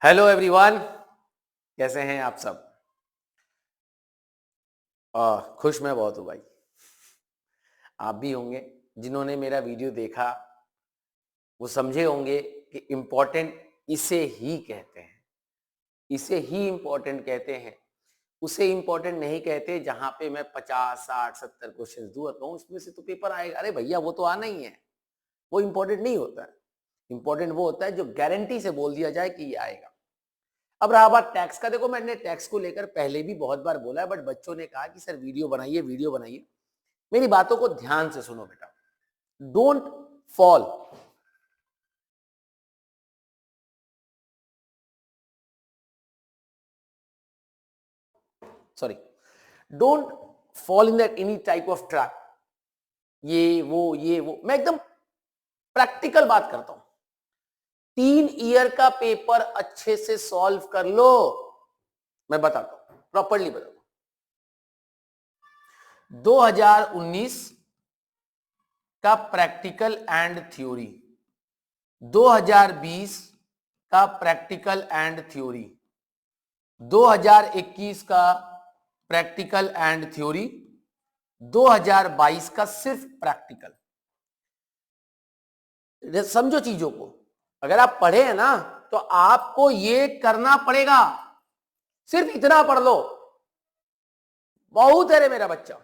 Hello everyone, कैसे हैं आप सब? खुश मैं बहुत हूँ भाई। आप भी होंगे। जिन्होंने मेरा वीडियो देखा वो समझे होंगे कि इम्पोर्टेंट इसे ही कहते हैं, इसे ही इम्पोर्टेंट कहते हैं। उसे इम्पोर्टेंट नहीं कहते जहां पे मैं 50 60 70 क्वेश्चन दूँ और कहूँ इसमें से तो पेपर आएगा। अरे भैया वो तो आना ही है, वो इम्पोर्टेंट नहीं होता है। इम्पोर्टेंट वो होता है जो गारंटी से बोल दिया जाए कि ये आएगा। अब रहा बात टैक्स का, देखो मैंने टैक्स को लेकर पहले भी बहुत बार बोला है, बट बच्चों ने कहा कि सर वीडियो बनाइए वीडियो बनाइए। मेरी बातों को ध्यान से सुनो बेटा। Don't fall sorry don't fall in that any type of trap. ये वो मैं एकदम प्रैक्टिकल बात करता हूं। 3 ईयर का पेपर अच्छे से सॉल्व कर लो। मैं बताता हूं, प्रॉपरली बताता हूं। 2019 का प्रैक्टिकल एंड थ्योरी, 2020 का प्रैक्टिकल एंड थ्योरी, 2021 का प्रैक्टिकल एंड थ्योरी, 2022 का सिर्फ प्रैक्टिकल। समझो चीजों को। अगर आप पढ़े हैं ना तो आपको ये करना पड़ेगा। सिर्फ इतना पढ़ लो, बहुत है रे मेरा बच्चा।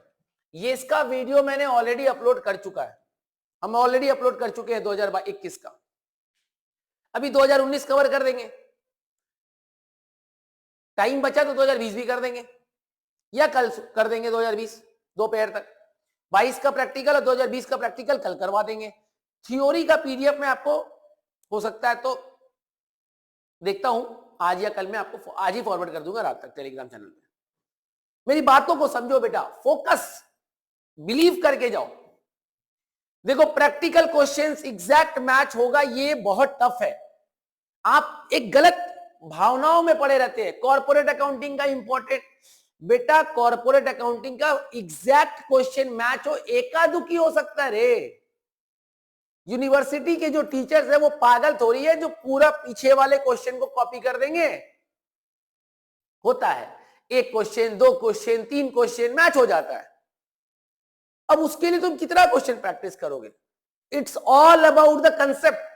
ये इसका वीडियो मैंने ऑलरेडी अपलोड कर चुका है। हम ऑलरेडी अपलोड कर चुके हैं 2021 का। अभी 2019 कवर कर देंगे। टाइम बचा तो 2020 भी कर देंगे, या कल कर देंगे 2020 दोपहर तक। 22 का प्रैक्टिकल और 2020 का प्रैक्टिकल कल करवा देंगे। थ्योरी का पीडीएफ में आपको हो सकता है तो देखता हूं आज या कल में आपको आज ही फॉरवर्ड कर दूंगा रात तक टेलीग्राम चैनल में। मेरी बातों को समझो बेटा, फोकस, बिलीव करके जाओ। देखो प्रैक्टिकल क्वेश्चंस एग्जैक्ट मैच होगा ये बहुत टफ है। आप एक गलत भावनाओं में पड़े रहते हैं। कॉर्पोरेट अकाउंटिंग का इंपॉर्टेंट बेटा, कॉर्पोरेट अकाउंटिंग का एग्जैक्ट क्वेश्चन मैच हो एकादुकी हो सकता है रे। यूनिवर्सिटी के जो टीचर्स है वो पागल थोड़ी है जो पूरा पीछे वाले क्वेश्चन को कॉपी कर देंगे। होता है एक क्वेश्चन, दो क्वेश्चन, तीन क्वेश्चन मैच हो जाता है। अब उसके लिए तुम कितना क्वेश्चन प्रैक्टिस करोगे? It's all about the concept.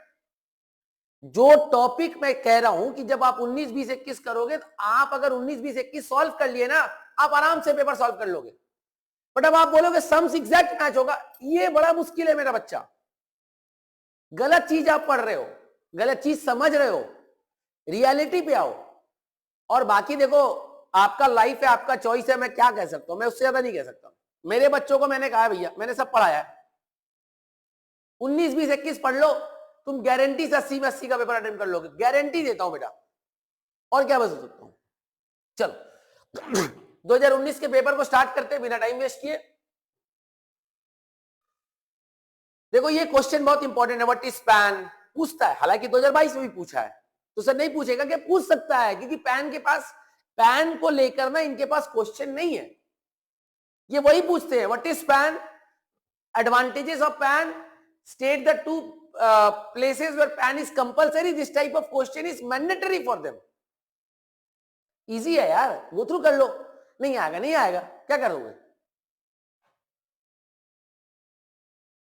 जो टॉपिक मैं कह रहा हूं कि जब आप 19 20 21 करोगे तो आप अगर 19 20 21 सॉल्व कर लिए ना, आप आराम से पेपर सॉल्व कर लोगे। बट अब आप बोलोगे सम्स एग्जैक्ट मैच होगा, ये बड़ा मुश्किल है मेरा बच्चा। गलत चीज आप पढ़ रहे हो, गलत चीज समझ रहे हो। रियलिटी पे आओ। और बाकी देखो, आपका लाइफ है, आपका चॉइस है। मैं क्या कह सकता हूं, मैं उससे ज्यादा नहीं कह सकता। मेरे बच्चों को मैंने कहा भैया, मैंने सब पढ़ाया है। 19 20 21 पढ़ लो, तुम गारंटी से 80 में 80 का पेपर अटेम्प्ट कर लोगे, गारंटी देता हूं बेटा। और क्या बता सकता हूं। चलो 2019 के पेपर को स्टार्ट करते हैं बिना टाइम वेस्ट किए। देखो ये क्वेश्चन बहुत इंपॉर्टेंट है। व्हाट इज पैन पूछता है, हालांकि 2022 में भी पूछा है, तो सर नहीं पूछेगा क्या? पूछ सकता है, क्योंकि पैन के पास, पैन को लेकर ना इनके पास क्वेश्चन नहीं है। ये वही पूछते हैं, what is pan, advantages of PAN, state the two places where PAN is compulsory. This type of question is mandatory for them. Easy है यार, गो थ्रू कर लो। नहीं आएगा, नहीं आएगा, क्या करोगे?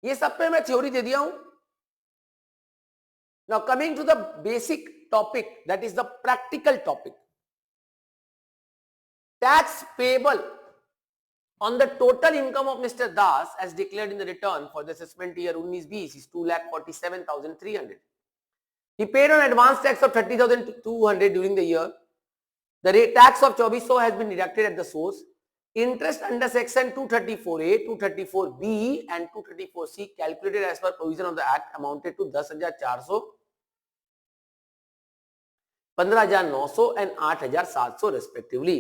ये सब पे मैं थ्योरी दे दिया हूं। Now coming to the basic topic, that is the practical topic. Tax payable on the total income of Mr. Das as declared in the return for the assessment year 19-20 is 2,47,300. He paid on advance tax of 30,200 during the year. The rate tax of 2400 has been deducted at the source. Interest under section 234A, 234B and 234C calculated as per provision of the act amounted to 10,400, 15,900 and 8,700 respectively.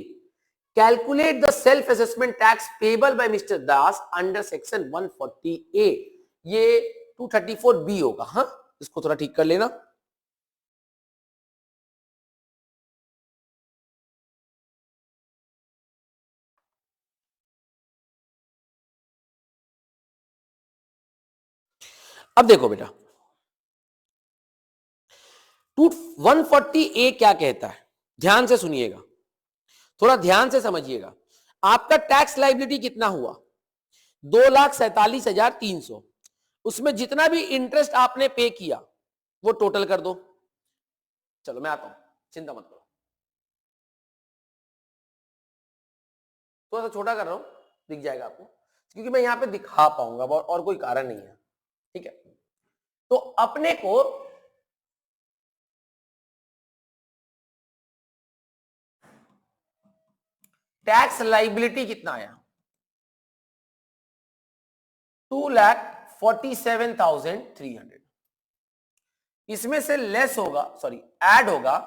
Calculate the self-assessment tax payable by Mr. Das under section 140A. ये 234B होगा। हाँ, इसको थोड़ा ठीक कर लेना। अब देखो बेटा, 140A क्या कहता है, ध्यान से सुनिएगा, थोड़ा ध्यान से समझिएगा। आपका टैक्स लाइबिलिटी कितना हुआ, 2,47,300, उसमें जितना भी इंटरेस्ट आपने पे किया वो टोटल कर दो। चलो मैं आता हूं, चिंता मत करो, थोड़ा सा छोटा कर रहा हूं, दिख जाएगा आपको, क्योंकि मैं यहां पे दिखा पाऊंगा और कोई कारण नहीं है, ठीक है। तो अपने को टैक्स लाइबिलिटी कितना आया, 2,47,300, इसमें से लेस होगा, सॉरी ऐड होगा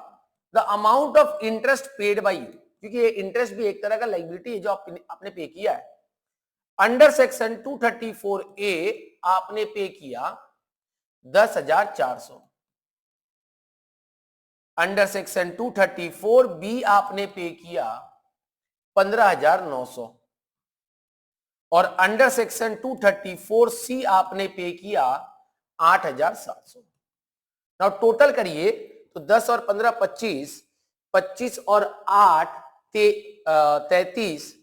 the amount of interest paid by you, क्योंकि ये इंटरेस्ट भी एक तरह का लाइबिलिटी है जो आपने पे किया है। अंडर सेक्शन 234A आपने पे किया 10,400, अंडर सेक्शन 234B आपने पे किया 15,900, और अंडर सेक्शन 234C आपने पे किया 8,700। नाउ टोटल करिए तो 10 और 15 25, 25 और 8 33,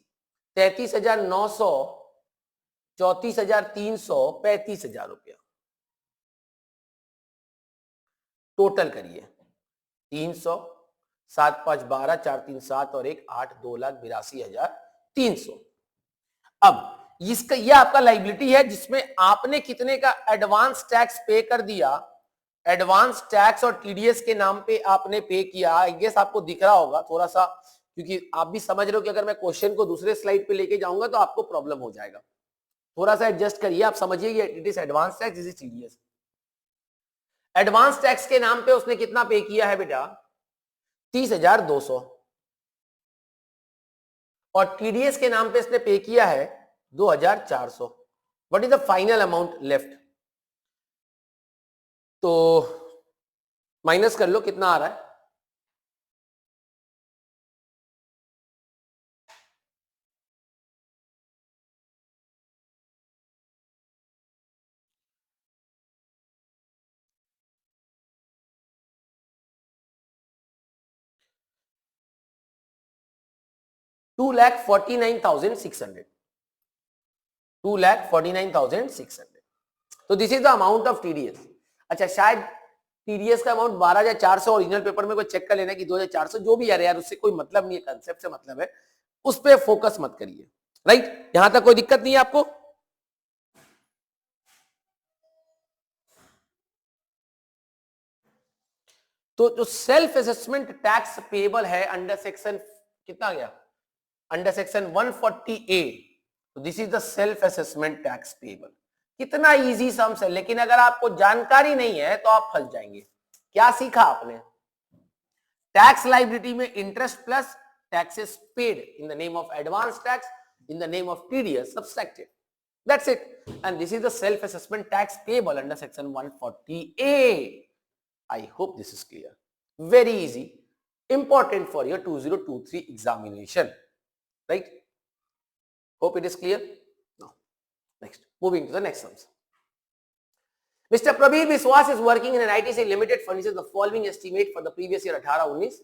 33,900, 34,300, 35,000 रुपया टोटल करिए। 300, 7 5 12, 4 3 7 और 1 8, 2,82,300। अब इसका यह आपका लाइबिलिटी है जिसमें आपने कितने का एडवांस टैक्स पे कर दिया, एडवांस टैक्स और टीडीएस के नाम पे आपने पे किया। आई गेस आपको दिख रहा होगा थोड़ा सा, क्योंकि आप भी समझ रहे हो कि अगर मैं क्वेश्चन को दूसरे स्लाइड पे लेके जाऊंगा तो आपको प्रॉब्लम हो जाएगा। थोड़ा सा एडजस्ट करिए, आप समझिए it is advance tax, this is TDS. Advance tax के नाम पे उसने कितना पे किया है बेटा, 30,200, और टीडीएस के नाम पे इसने पे किया है 2,400। What is the final amount left, तो माइनस कर लो कितना आ रहा है, $2,49,600, 2,49,600। तो this is the amount of TDS. अच्छा, शायद टीडीएस का अमाउंट 12,400 ओरिजिनल पेपर में कोई चेक कर लेना कि 2,400 जो भी यार उससे कोई मतलब नहीं है, कंसेप्ट से मतलब है, उस पर फोकस मत करिए। राइट, यहां तक कोई दिक्कत नहीं है आपको? तो जो सेल्फ असेसमेंट टैक्स पेबल है अंडर सेक्शन कितना गया, अंडर सेक्शन 140A, तो this is the self assessment tax payable. कितना इजी सम्स है, लेकिन अगर आपको जानकारी नहीं है तो आप फंस जाएंगे। क्या सीखा आपने, टैक्स लाइबिलिटी में interest plus taxes paid in the name of advance tax, in the name of TDS subtracted, that's it, and this is the self assessment tax payable under section 140A। I hope this is clear. Very easy, important for your 2023 examination, right? Hope it is clear. Now, next, moving to the next sums. Mr. Prabir Biswas is working in an ITC Limited, furnishes the following estimate for the previous year 18-19.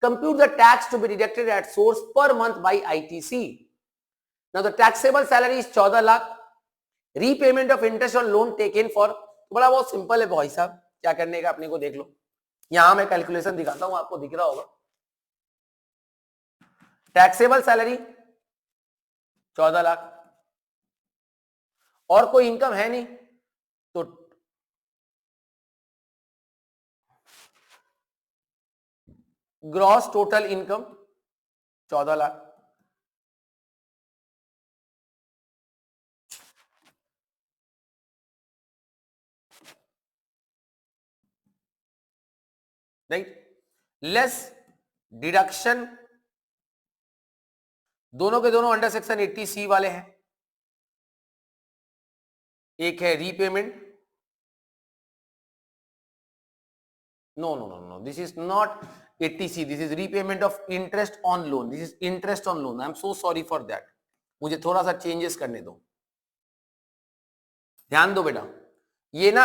Compute the tax to be deducted at source per month by ITC. Now the taxable salary is 14 lakh. Repayment of interest on loan taken for, बड़ा बहुत simple है भाई साहब, क्या करने का अपने को देख लो। यहां मैं कैलकुलेशन दिखाता हूं, आपको दिख रहा होगा। टैक्सेबल सैलरी 14 लाख, और कोई इनकम है नहीं, तो gross total income 14 lakh, right, less deduction, दोनों के दोनों अंडर सेक्शन 80C वाले हैं। एक है repayment, no no no no, this is not 80C, this is repayment of interest on loan, this is interest on loan. I am so sorry for that, मुझे थोड़ा सा चेंजेस करने दो, ध्यान दो बेटा। ये ना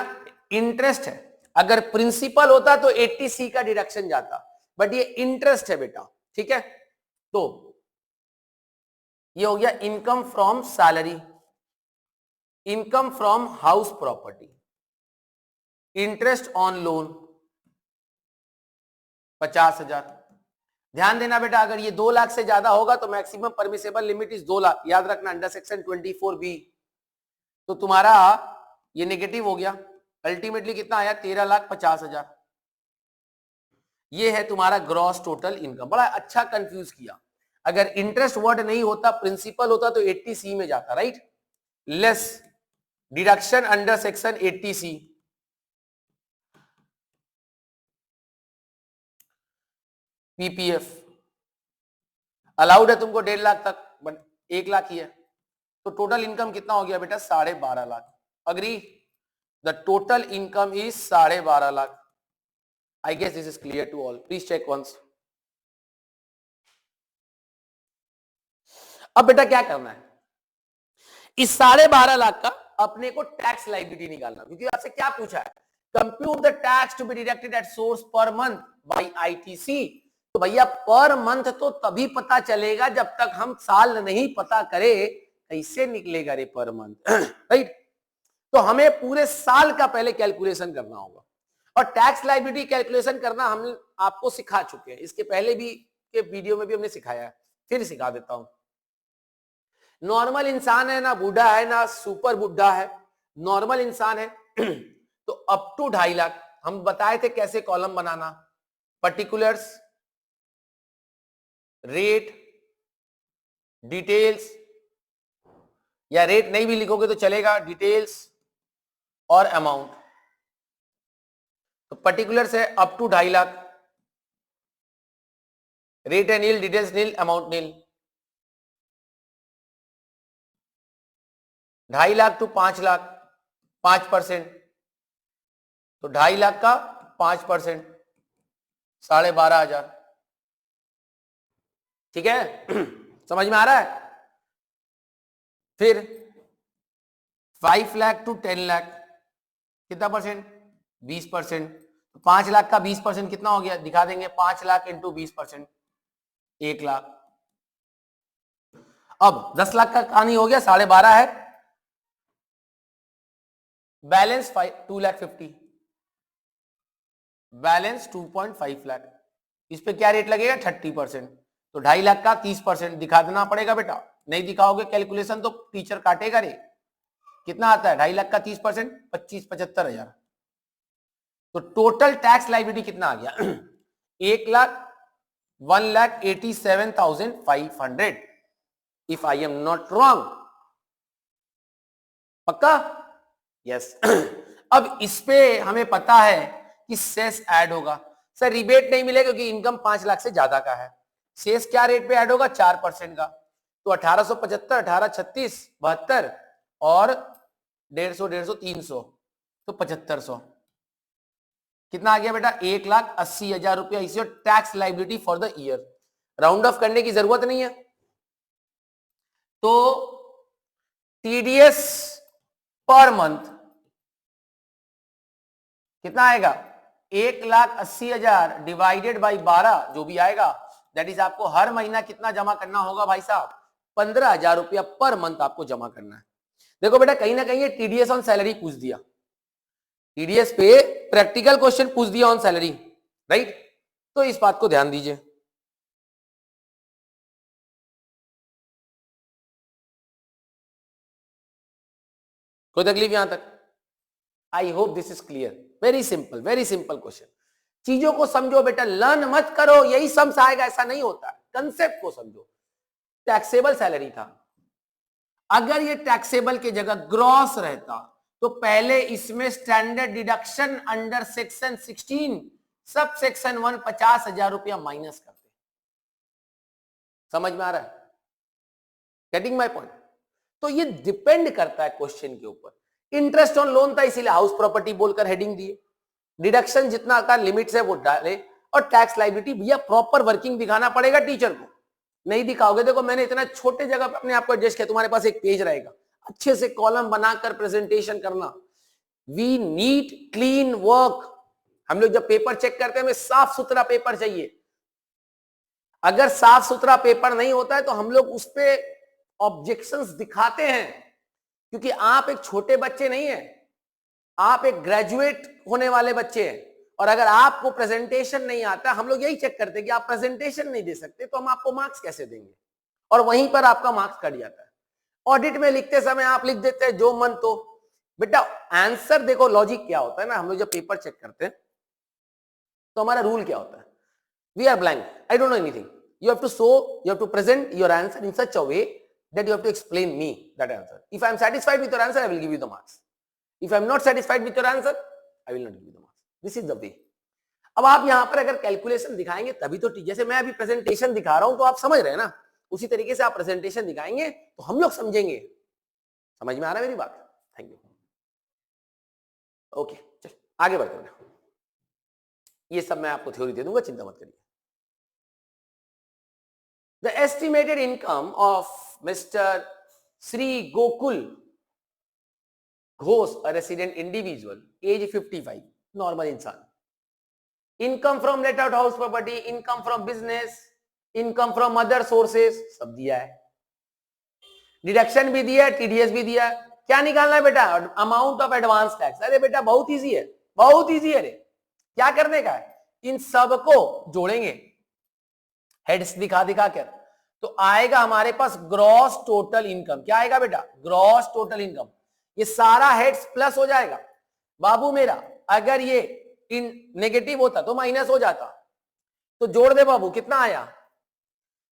इंटरेस्ट है, अगर प्रिंसिपल होता तो 80C का डिडक्शन जाता, बट ये इंटरेस्ट है बेटा, ठीक है। तो ये हो गया income from salary, income from house property, interest on loan 50,000। ध्यान देना बेटा, अगर ये 2 लाख से ज्यादा होगा तो maximum permissible limit is 2 lakh, याद रखना अंडर सेक्शन 24B। तो तुम्हारा ये नेगेटिव हो गया, अल्टीमेटली कितना आया 13,50,000। ये है तुम्हारा ग्रॉस टोटल इनकम। बड़ा अच्छा कंफ्यूज किया, अगर इंटरेस्ट वर्ड नहीं होता प्रिंसिपल होता तो 80C में जाता, right. Less deduction under section 80C, PPF allowed है तुमको 1.5 लाख तक, बट 1 लाख ही है, तो टोटल इनकम कितना हो गया बेटा 12.5 lakh. Agree, the total income is 12.5 lakh. I guess this is clear to all, please check once. अब बेटा क्या करना है, इस 12.5 लाख का अपने को टैक्स लायबिलिटी निकालना, क्योंकि आपसे क्या पूछा है, compute the tax to be deducted at source per month by ITC. तो भैया पर मंथ तो तभी पता चलेगा जब तक हम साल नहीं पता करे, कैसे निकलेगा रे पर मंथ, राइट। तो हमें पूरे साल का पहले कैलकुलेशन करना होगा, और टैक्स लायबिलिटी कैलकुलेशन करना हम आपको सिखा चुके हैं, इसके पहले भी के वीडियो में भी हमने सिखाया है, फिर सिखा देता हूं। नॉर्मल इंसान है, ना बूढ़ा है ना सुपर बुढ़ा है, नॉर्मल इंसान है तो अप टू 2.5 लाख हम बताए थे कैसे कॉलम बनाना, पर्टिकुलर्स, रेट, डिटेल्स, या रेट नहीं भी लिखोगे तो चलेगा, डिटेल्स और अमाउंट। तो पर्टिकुलर्स है अप टू 2.5 लाख, रेट है nil, details nil, amount nil. 2.5 lakh to 5 lakh 5%, तो 2.5 लाख का 5% 12,500, ठीक है। समझ में आ रहा है। फिर 5 लाख टू 10 लाख कितना परसेंट, 20%। तो 5 लाख का 20% कितना हो गया, दिखा देंगे, 5 लाख इंटू 20%, 1 लाख। अब 10 लाख का कहानी हो गया, 12.5 है, बैलेंस 2,50,000, बैलेंस 2.5 लाख। इस पे क्या रेट लगेगा 30%, तो 2.5 लाख का 30% दिखा देना पड़ेगा बेटा, नहीं दिखाओगे कैलकुलेशन तो टीचर काटेगा रे। कितना आता है 2.5 लाख का 30%, 75,000। तो टोटल टैक्स लायबिलिटी कितना आ गया 1,87,500, if I am not wrong, पक्का, यस। अब इस पे हमें पता है कि सेस ऐड होगा, सर रिबेट नहीं मिलेगा क्योंकि इनकम 5 लाख से ज्यादा का है। सेस क्या रेट पे ऐड होगा 4% का, तो 1875, 1836, 72 और 150, 300, तो 7500। कितना आ गया बेटा 1,80,000 रुपया, इसी tax liability for the year. Round of करने की जरूरत नहीं है। तो टीडीएस पर मंथ कितना आएगा 1,80,000 डिवाइडेड बाई 12 जो भी आएगा, दैट इज आपको हर महीना कितना जमा करना होगा भाई साहब 15,000 रुपया पर मंथ आपको जमा करना है। देखो बेटा कहीं ना कहीं ये टीडीएस ऑन सैलरी पूछ दिया, टीडीएस पे प्रैक्टिकल क्वेश्चन पूछ दिया ऑन सैलरी, राइट। तो इस बात को ध्यान दीजिए। कोई तकलीफ यहां तक? आई hope this is clear. Very simple question. चीजों को समझो बेटा, लर्न मत करो यही समझ आएगा, ऐसा नहीं होता। कंसेप्ट को समझो। टैक्सेबल सैलरी था, अगर ये टैक्सेबल की जगह ग्रॉस रहता तो पहले इसमें standard deduction under section 16 sub section 1 50,000 रुपया माइनस करते। समझ में आ रहा है? Getting my point? तो ये डिपेंड करता है क्वेश्चन के ऊपर। इंटरेस्ट ऑन लोन था इसीलिए हाउस प्रॉपर्टी बोलकर हेडिंग दिए, डिडक्शन जितना का लिमिट्स है वो डाले, और टैक्स लायबिलिटी भैया प्रॉपर वर्किंग दिखाना पड़ेगा टीचर को, नहीं दिखाओगे। देखो मैंने इतना छोटे जगह पे अपने आप को एडजस्ट किया, तुम्हारे पास एक पेज रहेगा, अच्छे से कॉलम बनाकर प्रेजेंटेशन करना। वी नीड क्लीन वर्क, हम लोग जब पेपर चेक करते हैं हमें साफ सुथरा पेपर चाहिए। अगर साफ सुथरा पेपर नहीं होता है तो हम लोग उस पे ऑब्जेक्शंस दिखाते हैं, क्योंकि आप एक छोटे बच्चे नहीं है, आप एक ग्रेजुएट होने वाले बच्चे हैं। और अगर आपको प्रेजेंटेशन नहीं आता, हम लोग यही चेक करते हैं कि आप प्रेजेंटेशन नहीं दे सकते तो हम आपको मार्क्स कैसे देंगे, और वहीं पर आपका मार्क्स कट जाता है। ऑडिट में लिखते समय आप लिख देते हैं जो मन तो। बेटा आंसर देखो, लॉजिक क्या होता है ना, हम लोग जब पेपर चेक करते हैं तो हमारा रूल क्या होता है, we are blank, I don't know anything, you have to show, you have to present your answer in such a way that you have to explain me that answer. If I am satisfied with your answer, I will give you the marks. If I am not satisfied with your answer, I will not give you the marks. This is the way. अब आप यहां पर अगर calculation दिखाएंगे तभी तो, जैसे मैं अभी प्रेजेंटेशन दिखा रहा हूं तो आप समझ रहे हैं ना, उसी तरीके से आप प्रेजेंटेशन दिखाएंगे तो हम लोग समझेंगे। समझ में आ रहा है मेरी बात? Thank you. ओके, चल आगे बढ़ते हैं। ये सब मैं आपको थ्योरी दे दूंगा, चिंता मत करिए। The estimated income of Mr. Sri Gokul Ghosh, a resident individual, age 55, normal इंसान, income from let out house property, income from business, income from other sources, सब दिया है, डिडक्शन भी दिया है, टीडीएस भी दिया है। क्या निकालना है बेटा? Amount of advance tax. अरे बेटा बहुत इजी है, बहुत इजी है रे। क्या करने का है? इन सबको जोड़ेंगे हेड्स दिखा दिखा कर, तो आएगा हमारे पास ग्रॉस टोटल इनकम। क्या आएगा बेटा? Gross total income. ये सारा हेड्स प्लस हो जाएगा बाबू मेरा। अगर ये इन नेगेटिव होता तो माइनस हो जाता, तो जोड़ दे बाबू। कितना आया?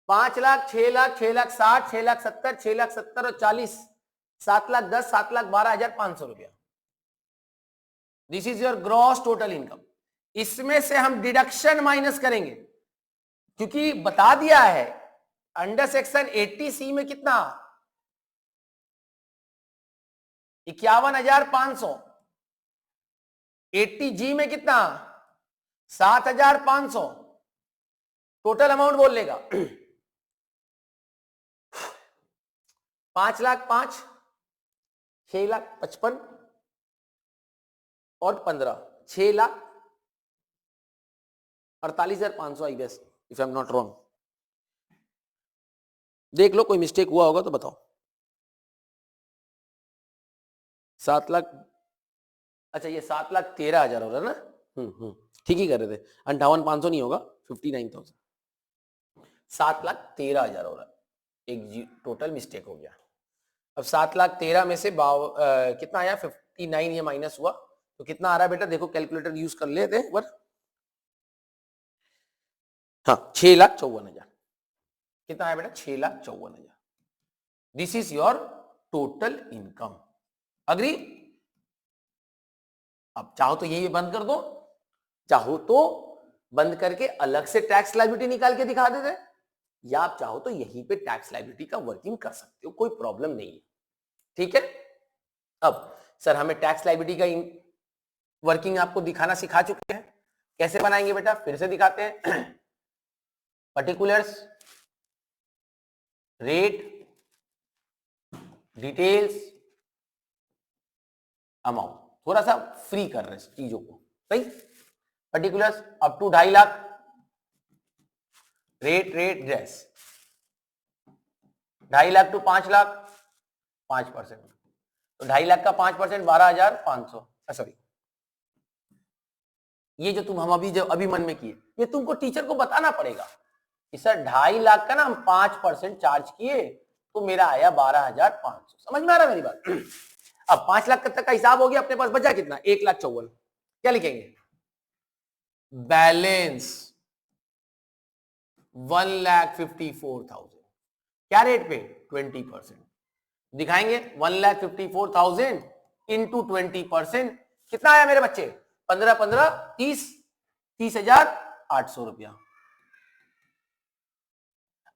5 लाख, 6 लाख, 6 लाख 60, 6 लाख 70, 6 लाख 70 और 40, 7 लाख 10, 7 लाख 12,500 रुपया। This is your gross total income. इसमें से हम डिडक्शन माइनस करेंगे, क्योंकि बता दिया है अंडर सेक्शन 80C में कितना, 51,500। 80G में कितना, 7,500। टोटल अमाउंट बोल लेगा 5 लाख 5, 6 लाख 55 और 15, 6 lakh 48,500 I guess, if I am not wrong. देख लो कोई मिस्टेक हुआ होगा तो बताओ। 7 लाख, अच्छा ये 7,13,000 हो रहा है ना। ठीक ही कर रहे थे, 58,500 नहीं होगा, 59,000। 7,13,000 हो रहा है, एक टोटल मिस्टेक हो गया। अब 7,13,000 में से कितना आया? 59 ये माइनस हुआ तो कितना आ रहा है बेटा? देखो कैलकुलेटर यूज कर लेते हैं वर। हाँ, 6,54,000। कितना आया बेटा? 6,54,000। This is your total income. Agree? अब चाहो तो यही बंद कर दो, चाहो तो बंद करके अलग से टैक्स लायबिलिटी निकाल के दिखा देते, या आप चाहो तो यहीं पे टैक्स लायबिलिटी का वर्किंग कर सकते हो, कोई प्रॉब्लम नहीं है। ठीक है। अब सर हमें टैक्स लायबिलिटी का वर्किंग आपको दिखाना सिखा चुके हैं, कैसे बनाएंगे बेटा? फिर से दिखाते हैं। Particulars, rate, details, amount. थोड़ा सा फ्री कर रहे हैं चीजों को, सही। Particulars up to 2.5 lakh, rate ड्रेस 2.5 लाख टू 5 लाख 5%, तो 2.5 लाख का 5% 12,500। सॉरी, ये जो हम अभी मन में किए, ये तुमको टीचर को बताना पड़ेगा कि सर 2.5 लाख का ना हम 5% चार्ज किए तो मेरा आया 12,500। समझ में आ रहा है मेरी बात? अब 5 लाख तक का हिसाब हो गया, अपने पास बचा कितना? 1,54,000। क्या लिखेंगे? बैलेंस 1,54,000। क्या रेट पे? 20%। दिखाएंगे 1,54,000 इंटू 20%। कितना आया मेरे बच्चे? 15 15 30,800 रुपया।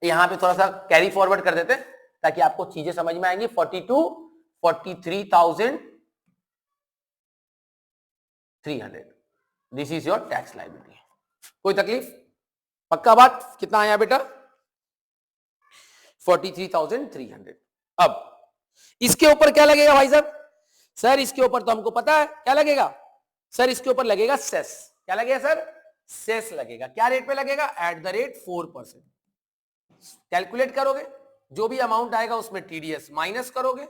यहां पे थोड़ा सा कैरी फॉरवर्ड कर देते ताकि आपको चीजें समझ में आएंगी। 43,300। This is your tax liability. कोई तकलीफ? पक्का बात? कितना आया बेटा? 43,300। अब इसके ऊपर क्या लगेगा भाई साहब? सर इसके ऊपर तो हमको पता है क्या लगेगा। सर इसके ऊपर लगेगा सेस। क्या लगेगा सर? सेस लगेगा। क्या रेट पे लगेगा? At the rate 4%। कैलकुलेट करोगे, जो भी अमाउंट आएगा उसमें टीडीएस माइनस करोगे,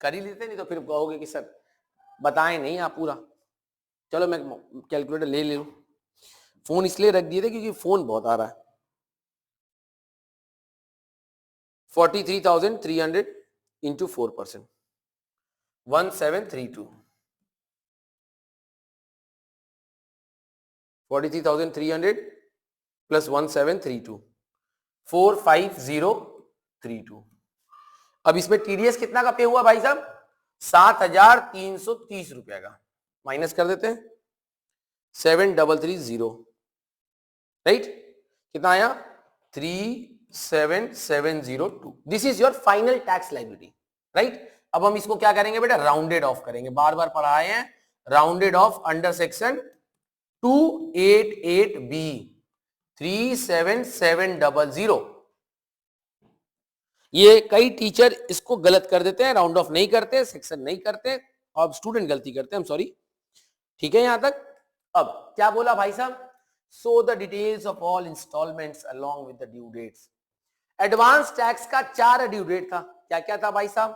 कर ही लेते, नहीं तो फिर कहोगे कि सर बताएं नहीं आप पूरा। चलो मैं कैलकुलेटर ले लूं, फोन इसलिए रख दिए थे क्योंकि फोन बहुत आ रहा है। 43,300 इंटू 4%, 1732। 43,300 प्लस 1732, 45032। अब इसमें टीडीएस कितना का पे हुआ भाई साहब? 7,330 रुपया का। माइनस कर देते हैं, 7330, राइट? कितना आया? 37702। This is your final tax liability, right? अब हम इसको क्या करेंगे बेटा? राउंडेड ऑफ करेंगे। बार बार पढ़ाए हैं, rounded off under section 288B 37700। ये कई टीचर इसको गलत कर देते हैं, राउंड ऑफ नहीं करते, सेक्शन नहीं करते, और स्टूडेंट गलती करते हैं, सॉरी। ठीक है यहां तक? अब क्या बोला भाई साहब? So the details of all instalments along with the due dates. Advance tax का 4 ड्यू डेट था। क्या क्या था भाई साहब?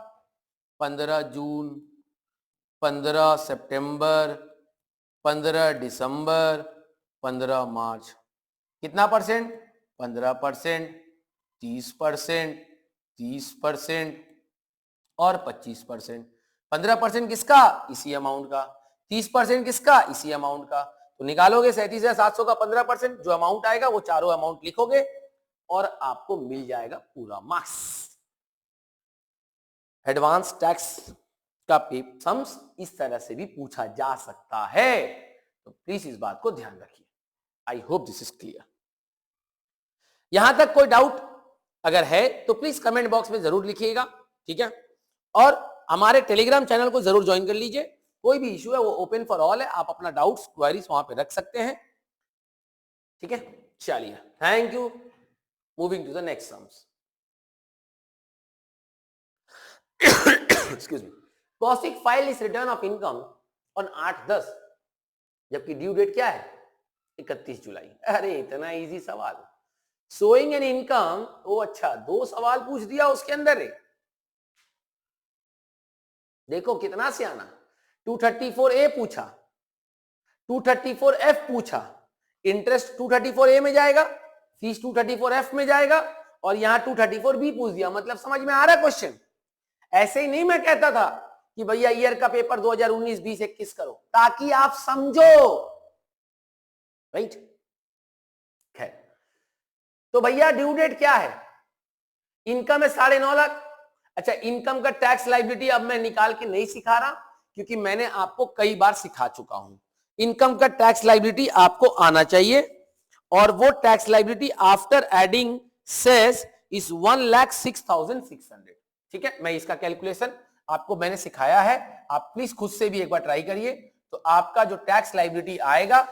15 जून, 15 सितंबर, 15 दिसंबर, 15 मार्च। कितना परसेंट? 15%, 30%, 30% और 25%। 15% किसका? इसी अमाउंट का। 30% किसका? इसी अमाउंट का। तो निकालोगे 37,700 का 15%, जो अमाउंट आएगा वो चारों अमाउंट लिखोगे और आपको मिल जाएगा पूरा मार्क्स। एडवांस टैक्स का सम्स इस तरह से भी पूछा जा सकता है, तो प्लीज इस बात को ध्यान रखिए। आई होप दिस इज क्लियर। यहां तक कोई डाउट अगर है तो प्लीज कमेंट बॉक्स में जरूर लिखिएगा, ठीक है? और हमारे टेलीग्राम चैनल को जरूर ज्वाइन कर लीजिए। कोई भी इशू है वो ओपन फॉर ऑल है, आप अपना डाउट्स क्वेरीज वहां पे रख सकते हैं, ठीक है? चलिए, thank you. Moving to the next sums. Excuse me. Kaushik file is return of income on 8/10, जबकि ड्यू डेट क्या है? 31 जुलाई। अरे इतना इजी सवाल। शोइंग एन इनकम, ओ अच्छा, 2 सवाल पूछ दिया उसके अंदर है। देखो कितना सियाना। 234A पूछा, 234F पूछा, इंटरेस्ट 234A में जाएगा, फीस 234F में जाएगा, और यहां 234B पूछ दिया। मतलब समझ में आ रहा है क्वेश्चन? ऐसे ही नहीं मैं कहता था कि भैया ईयर का पेपर 2019, 20, 21 करो, ताकि आप समझो, राइट? खैर, तो भैया ड्यू डेट क्या है? इनकम है 9.5 लाख। अच्छा, इनकम का टैक्स लायबिलिटी अब मैं निकाल के नहीं सिखा रहा, क्योंकि मैंने आपको कई बार सिखा चुका हूं। इनकम का टैक्स लायबिलिटी आपको आना चाहिए, और वो tax liability after adding cess is 1,06,600। ठीक है, मैं इसका कैलकुलेशन आपको मैंने सिखाया है, आप प्लीज खुद से भी एक बार ट्राई करिए। तो आपका जो टैक्स लायबिलिटी आएगा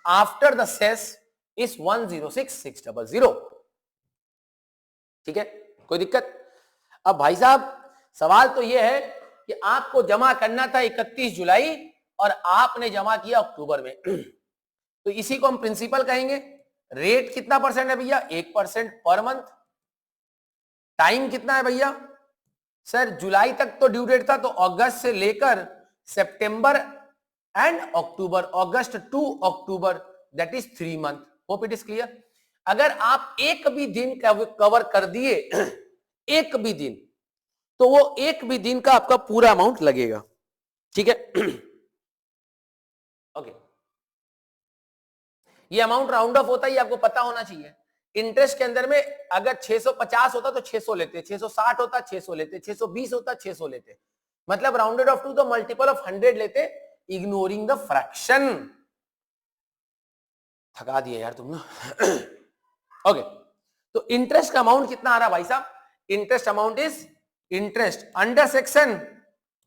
आफ्टर द सेस इज 106,600। ठीक है, कोई दिक्कत? अब भाई साहब सवाल तो यह है कि आपको जमा करना था 31 जुलाई और आपने जमा किया अक्टूबर में, तो इसी को हम प्रिंसिपल कहेंगे। रेट कितना परसेंट है भैया? 1% पर मंथ। टाइम कितना है भैया? सर जुलाई तक तो ड्यू डेट था, तो अगस्त से लेकर सितंबर and October, August to October, that is 3 month. Hope it is clear. अगर आप एक भी दिन कवर कर दिए, एक भी दिन, तो वो एक भी दिन का आपका पूरा अमाउंट लगेगा। ठीक है, ओके। ये अमाउंट राउंड ऑफ होता है, ये आपको पता होना चाहिए। इंटरेस्ट के अंदर में अगर 650 होता तो 600 लेते, 660 होता 600 लेते, 620 होता 600 लेते, मतलब rounded off to the multiple of 100 लेते, इग्नोरिंग द फ्रैक्शन। थका दिया यार तुम ना। ओके, तो इंटरेस्ट का अमाउंट कितना आ रहा है भाई साहब? Interest amount is interest under section,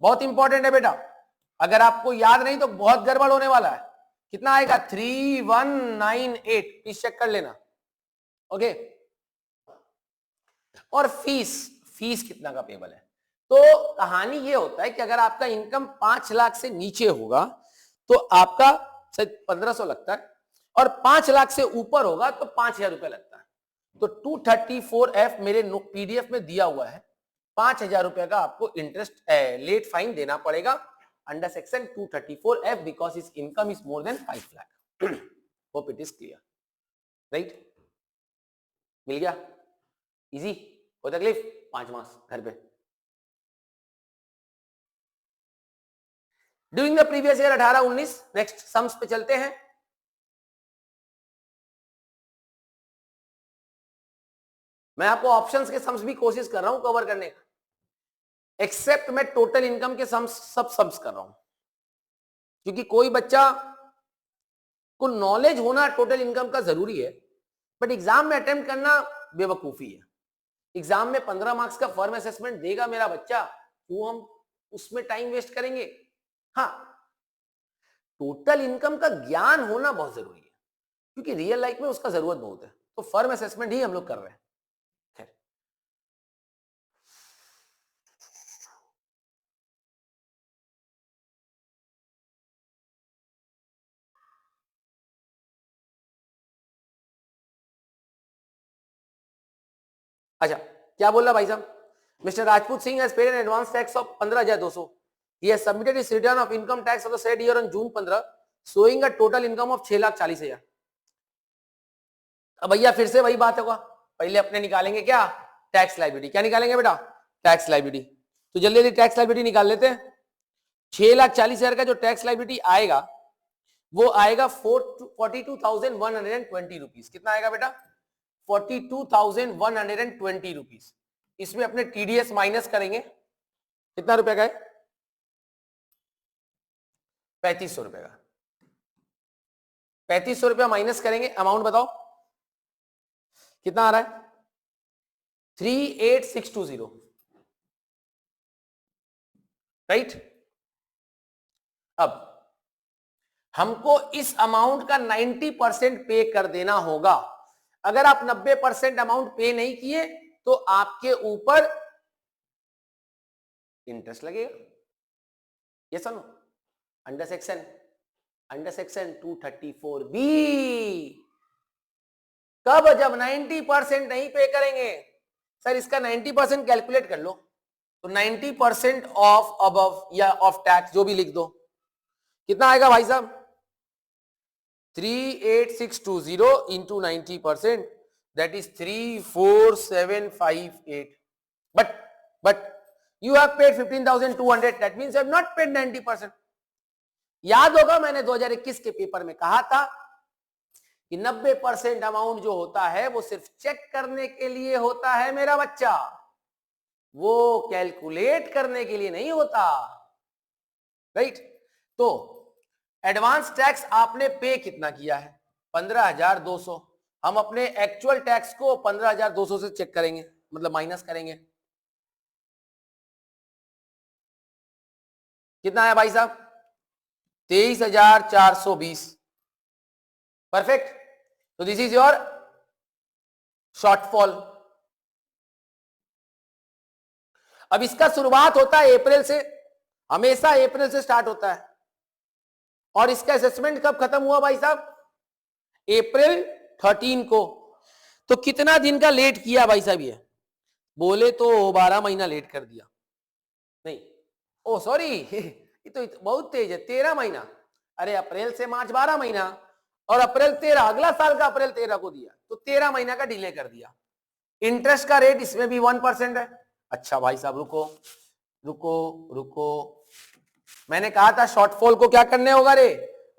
बहुत इंपॉर्टेंट है बेटा, अगर आपको याद नहीं तो बहुत गड़बड़ होने वाला है। कितना आएगा? 3198, प्लीज चेक कर लेना। ओके, और फीस, फीस कितना का पेबल है? तो कहानी ये होता है कि अगर आपका इनकम 5 लाख से नीचे होगा तो आपका शायद 1500 लगता है, और 5 लाख से ऊपर होगा तो 5000 रुपए लगता है। तो 234F मेरे पीडीएफ में दिया हुआ है, 5000 रुपए का आपको इंटरेस्ट लेट फाइन देना पड़ेगा under section 234F because his income is more than 5 lakh. Hope it is clear, right? मिल गया? इजी? कोई तकलीफ? 5 मास घर पे। During the previous year 18-19। Next sums पे चलते हैं। मैं आपको ऑप्शंस के सम्स भी कोशिश कर रहा हूं कवर करने का, एक्सेप्ट मैं टोटल इनकम के सम्स सब सम्स कर रहा हूं, क्योंकि कोई बच्चा को नॉलेज होना टोटल इनकम का जरूरी है, बट एग्जाम में अटेम्प्ट करना बेवकूफी है। एग्जाम में 15 मार्क्स का फॉर्म असेसमेंट देगा मेरा बच्चा, क्यों हम उसमें टाइम वेस्ट करेंगे? हाँ, टोटल इनकम का ज्ञान होना बहुत जरूरी है, क्योंकि रियल लाइफ में उसका जरूरत बहुत है। तो फर्म असेसमेंट ही हम लोग कर रहे हैं। खैर, अच्छा क्या बोल रहा भाई साहब? Mister Rajput Singh has paid an advance tax of 15,200. He has submitted his return of income tax of the said year on June 15, showing a total income of 6,40,000. अब भैया फिर से वही बात होगा, पहले अपने निकालेंगे क्या? Tax liability. क्या निकालेंगे बेटा? Tax liability. तो जल्दी जल्दी टैक्स लायबिलिटी निकाल लेते हैं। 6,40,000 का जो टैक्स लायबिलिटी आएगा वो आएगा 42,120 रुपीज। कितना आएगा बेटा? 42,120 रुपीज। इसमें अपने टीडीएस माइनस करेंगे, कितना रुपए का है? 3500 रुपए का। 3500 रुपया माइनस करेंगे, अमाउंट बताओ कितना आ रहा है? 38,620, राइट? अब हमको इस अमाउंट का 90% पे कर देना होगा। अगर आप 90% अमाउंट पे नहीं किए तो आपके ऊपर इंटरेस्ट लगेगा। ये सुनो, अंडर सेक्शन 234B कब? जब 90% नहीं पे करेंगे। सर इसका 90% कैलकुलेट कर लो, तो 90% ऑफ अबव या ऑफ टैक्स जो भी लिख दो, कितना आएगा भाई साहब? 38,620 into 90%, that is 34,758. But you have paid 15,200. That means you have not paid 90%. याद होगा मैंने 2021 के पेपर में कहा था कि 90% अमाउंट जो होता है वो सिर्फ चेक करने के लिए होता है मेरा बच्चा, वो कैलकुलेट करने के लिए नहीं होता, राइट? तो एडवांस टैक्स आपने पे कितना किया है? 15,200। हम अपने एक्चुअल टैक्स को 15,200 से चेक करेंगे, मतलब माइनस करेंगे। कितना आया भाई साहब? 23,420। परफेक्ट। तो दिस इज योर शॉर्टफॉल। अब इसका शुरुआत होता है अप्रैल से, हमेशा अप्रैल से स्टार्ट होता है। और इसका असेसमेंट कब खत्म हुआ भाई साहब? अप्रैल 13 को। तो कितना दिन का लेट किया भाई साहब? ये बोले तो 12 महीना लेट कर दिया। नहीं, ओ सॉरी, ये तो बहुत तेज है, 13 महीना। अरे अप्रैल से मार्च 12 महीना, और अप्रैल 13, अगला साल का अप्रैल 13 को दिया, तो 13 महीना का डिले कर दिया। इंटरेस्ट का रेट इसमें भी 1% है। अच्छा भाई साहब रुको रुको रुको, मैंने कहा था शॉर्टफॉल को क्या करने होगा रे?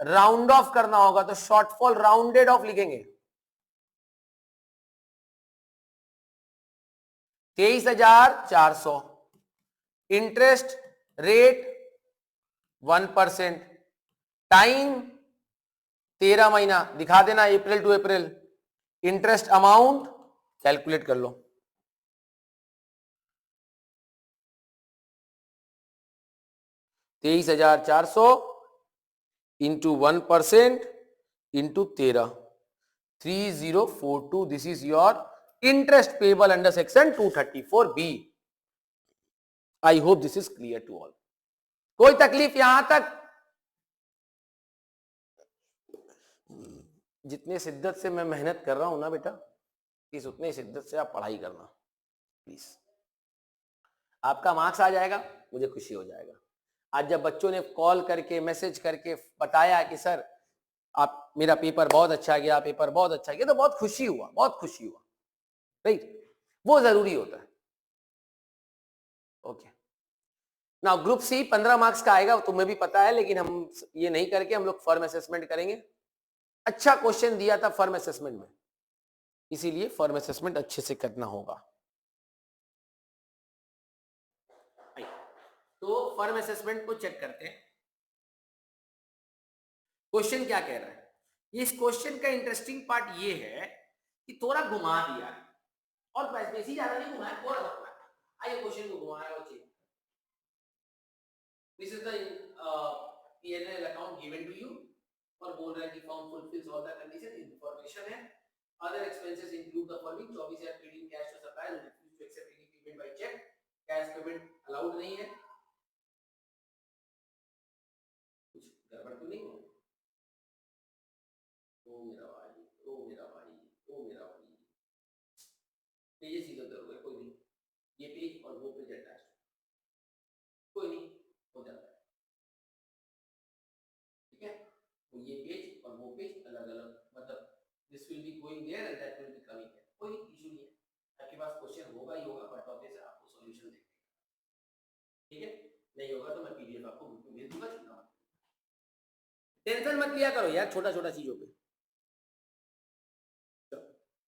राउंड ऑफ करना होगा। तो शॉर्टफॉल राउंडेड ऑफ लिखेंगे। 23,400, इंटरेस्ट रेट 1%, टाइम 13 महीना, दिखा देना April to April. Interest amount calculate कर लो, 23,400 into 1% into 13, 3042। This is your interest payable under section 234B। I hope this is clear to all. कोई तकलीफ यहां तक? जितने शिद्दत से मैं मेहनत कर रहा हूं ना बेटा, इस उतनी शिद्दत से आप पढ़ाई करना प्लीज। आपका मार्क्स आ जाएगा, मुझे खुशी हो जाएगा। आज जब बच्चों ने कॉल करके मैसेज करके बताया कि सर आप, मेरा पेपर बहुत अच्छा गया, पेपर बहुत अच्छा गया, तो बहुत खुशी हुआ, बहुत खुशी हुआ, राइट? वो जरूरी होता है। ओके, ना ग्रुप सी 15 मार्क्स का आएगा, तुम्हें भी पता है, लेकिन हम ये नहीं करके हम लोग फॉर्म असेसमेंट करेंगे। अच्छा क्वेश्चन दिया था फॉर्म असेसमेंट में, इसीलिए फॉर्म असेसमेंट अच्छे से करना होगा। तो फॉर्म असेसमेंट को चेक करते हैं, क्वेश्चन क्या कह रहा है। इस क्वेश्चन का इंटरेस्टिंग पार्ट ये है कि थोड़ा घुमा दिया है, और बेसी ज्यादा नहीं घुमाया, थोड़ा घुमाया। आइए क्वेश्चन को घुमाया और check. This is the P&L account given to you, और बोल रहा है कि form fulfils all the condition, information है। Other expenses include the following: 24,000 paid in cash to supplier, refuse to accept any payment by cheque, cash payment allowed नहीं है। कुछ गड़बड़ तो नहीं हो? ओ मेरा भाई, ओ मेरा भाई, ओ मेरा भाई, पेजेस इधर उधर हो गए, कोई नहीं, ये पेज और वो पेज अटैच, कोई नहीं, हो जाता है, ठीक है? तो ये पेज और वो पेज अलग अलग, मतलब this will be going there and that will be coming here, कोई इशू नहीं है। आपके पास क्वेश्चन होगा ही होगा, बट ऑब्वियसली आपको सॉल्यूशन देंगे, ठीक है? नहीं होगा तो मैं पीडीएफ आपको ग्रुप में भेज दूंगा, चिंता मत, टेंशन मत लिया करो यार छोटा छोटा चीजों पे।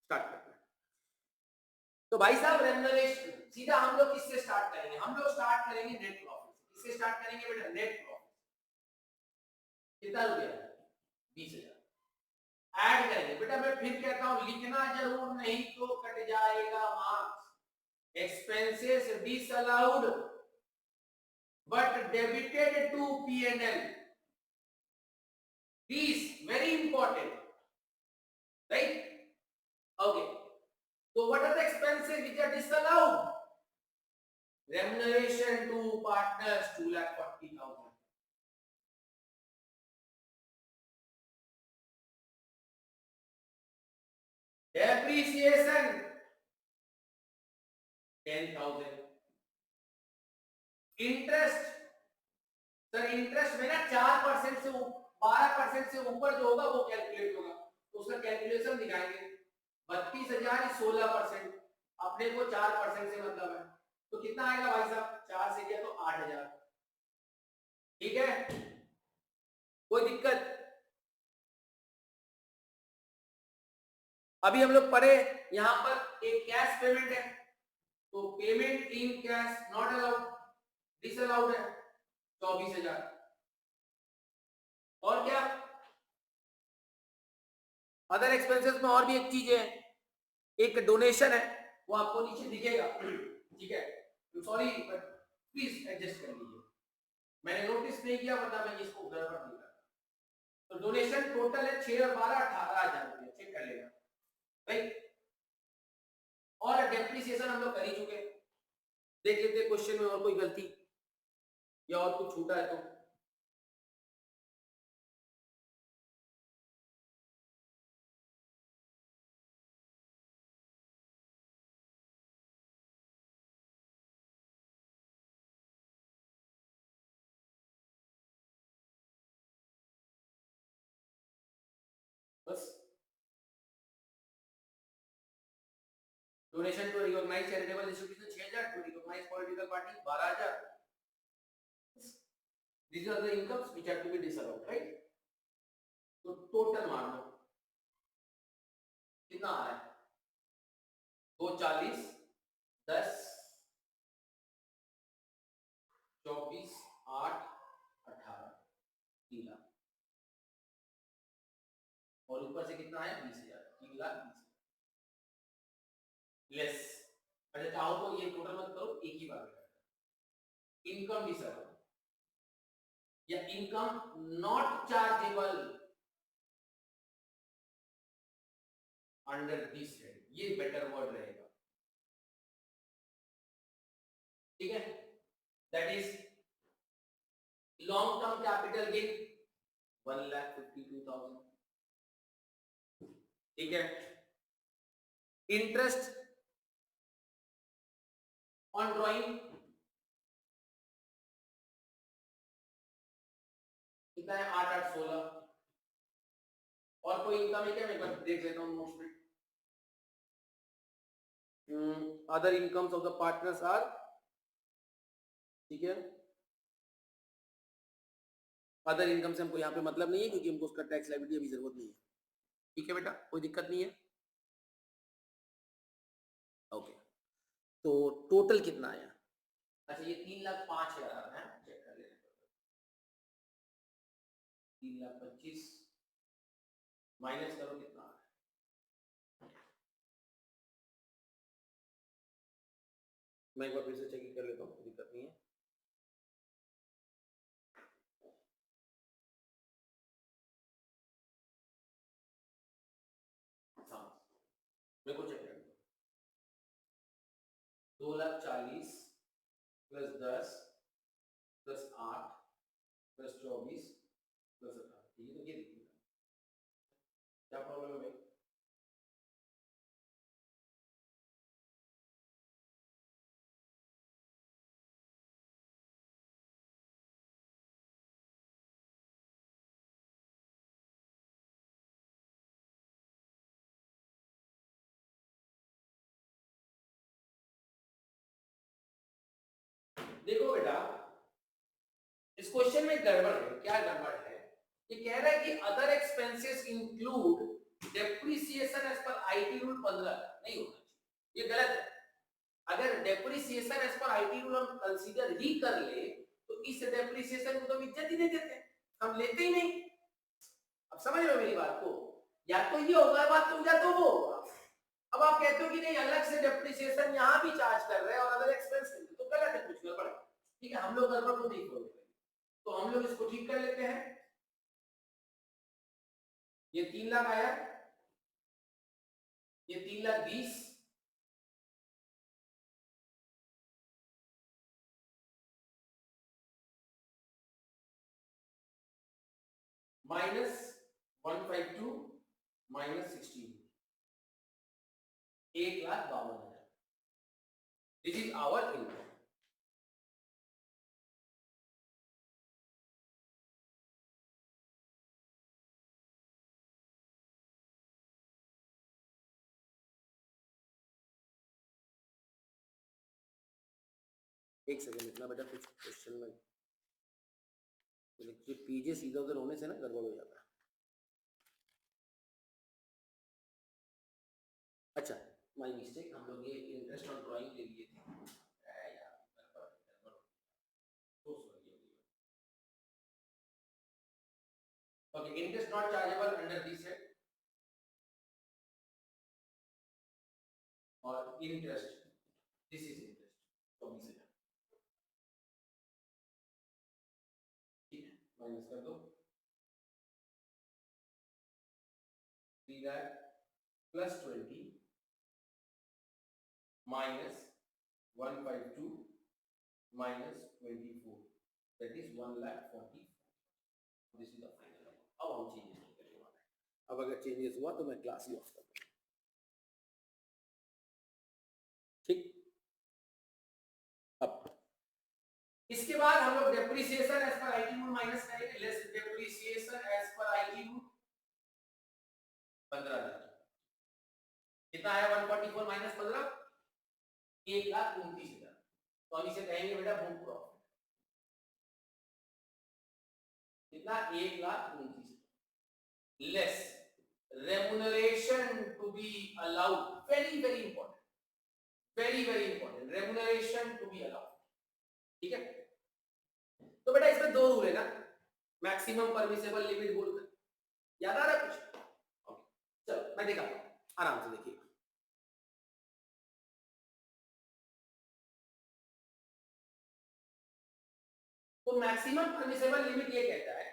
स्टार्ट करते हैं। तो भाई साहब रेम्युनरेशन, सीधा हम लोग किससे स्टार्ट करेंगे? हम लोग स्टार्ट करेंगे नेट प्रॉफिट से। किससे स्टार्ट करेंगे बेटा? Net profit. कितना रुपया? 20,000। ऐड करेंगे बेटा, मैं फिर कहता हूं लिखना जरूर नहीं तो कट जाएगा marks. Expenses disallowed but debited to P&L, please, very important, right? Okay, so what are the expenses which are disallowed? Remuneration to partners 2,40,000, depreciation 10,000, interest, sir interest में ना 4% से 12% से ऊपर जो होगा वो कैलकुलेट होगा, तो उसका कैलकुलेशन दिखाएंगे। 32,000 16%, अपने को 4% से मतलब है, तो कितना आएगा भाई साहब? 4 से किया तो 8,000, ठीक है? कोई दिक्कत? अभी हम लोग पढ़े, यहां पर एक कैश पेमेंट है, तो payment in cash not allowed, disallowed है, 24,000। और क्या? अदर एक्सपेंसेस में और भी एक चीज है, एक डोनेशन है, वो आपको नीचे दिखेगा, ठीक है? सॉरी बट प्लीज एडजस्ट कर लीजिए, मैंने नोटिस नहीं किया, वरना मैं इसको गड़बड़ नहीं करता। तो डोनेशन टोटल है 6 और 12 18,000 रुपये, चेक कर लेना, राइट? और डेप्रिसिएशन हम लोग कर ही चुके, देख लेते क्वेश्चन में और कोई गलती या और कुछ छूटा है तो। बस donation to recognise charitable institution 6,000, to recognise political party 12,000, these are the incomes which have to be disallowed, right? तो टोटल मान लो कितना आ रहा है? 240 10 24 8 18 3 लाख, और ऊपर से कितना है? 20,000, 3,20,000 लेस। अच्छा चाहो तो ये टोटल मत करो, एक ही बार इनकम डिसअलाउड या income not chargeable under this head, ये बेटर वर्ड रहेगा, ठीक है? That is long term capital gain 1,52,000, ठीक है। इंटरेस्ट ऑन ड्रॉइंग कितना है 8 8 16। और कोई इनकम है क्या, मैं एक बार देख लेता हूँ नोट्स में। Other incomes of the partners are, ठीक है, अदर इनकम से हमको यहाँ पे मतलब नहीं है क्योंकि हमको उसका टैक्स लायबिलिटी अभी जरूरत नहीं है। ठीक है बेटा, कोई दिक्कत नहीं है। ओके, तो टोटल कितना आया? अच्छा ये 3,05,000 है, चेक कर लेते हैं। 3,25,000 माइनस करो कितना आ रहा है। मैं एक बार फिर से चेक कर लेता हूँ, दिक्कत नहीं है। मेरे को चेक कर 2,40,000 प्लस 10 प्लस 8 प्लस 24 प्लस 18, ठीक है। तो ये देखिए क्या प्रॉब्लम है भाई? देखो बेटा, इस क्वेश्चन में गड़बड़ है। क्या गड़बड़ है? ये कह रहा है कि other expenses include depreciation as per IT rule 15, नहीं होना चाहिए, ये गलत है। अगर depreciation as per IT rule हम कंसीडर ही कर ले तो इस डेप्रिसिएशन को तो हम इज्जत ही नहीं देते, हम लेते ही नहीं। अब समझ रहे हो मेरी बात को? या तो ये होगा बात तो, या तो वो होगा। अब आप कहते हो कि नहीं अलग से डेप्रिसिएशन यहाँ भी चार्ज कर रहे हैं और अदर एक्सपेंस नहीं, तो गलत है, कुछ गड़बड़ है। ठीक है, हम लोग गड़बड़ को नहीं खोलते, तो हम लोग इसको ठीक कर लेते हैं। ये 3 लाख आया, ये 3,20,000 minus 152 minus 16, 1,52,000। This is our income. एक सेकंड, इतना बेटा कुछ क्वेश्चन में पीजे सीधा उधर होने से ना गड़बड़ हो जाता है। अच्छा, माय मिस्टेक, हम लोग ये इंटरेस्ट ऑन ड्राइंग ले लिए थे। Okay, interest not chargeable under this head, or interest, this is interest 24,000, ठीक है, माइनस कर दो 3 lakh plus 20 minus 152 minus 24, that is 1,40,000। This is the final number. अब हम चेंजेस नहीं करने वाले हैं। अब अगर चेंजेस हुआ तो मैं क्लास ही ऑफ कर दूंगा, ठीक। अब इसके बाद हम लोग depreciation as per IT rule minus करेंगे, less depreciation as per IT rule 15,000। कितना आया? 144 माइनस 15, 1,29,000। तो हम इसे कहेंगे बेटा बुक प्रॉफिट। कितना? 1,29,000 less remuneration to be allowed, very very important, very very important, remuneration to be allowed, ठीक है। तो बेटा इसमें दो रूल है ना, मैक्सिमम परमिसेबल लिमिट बोलकर, याद आ रहा है कुछ? ओके, चलो मैं दिखाता हूं, आराम से देखिए। तो मैक्सिमम परमिसेबल लिमिट ये कहता है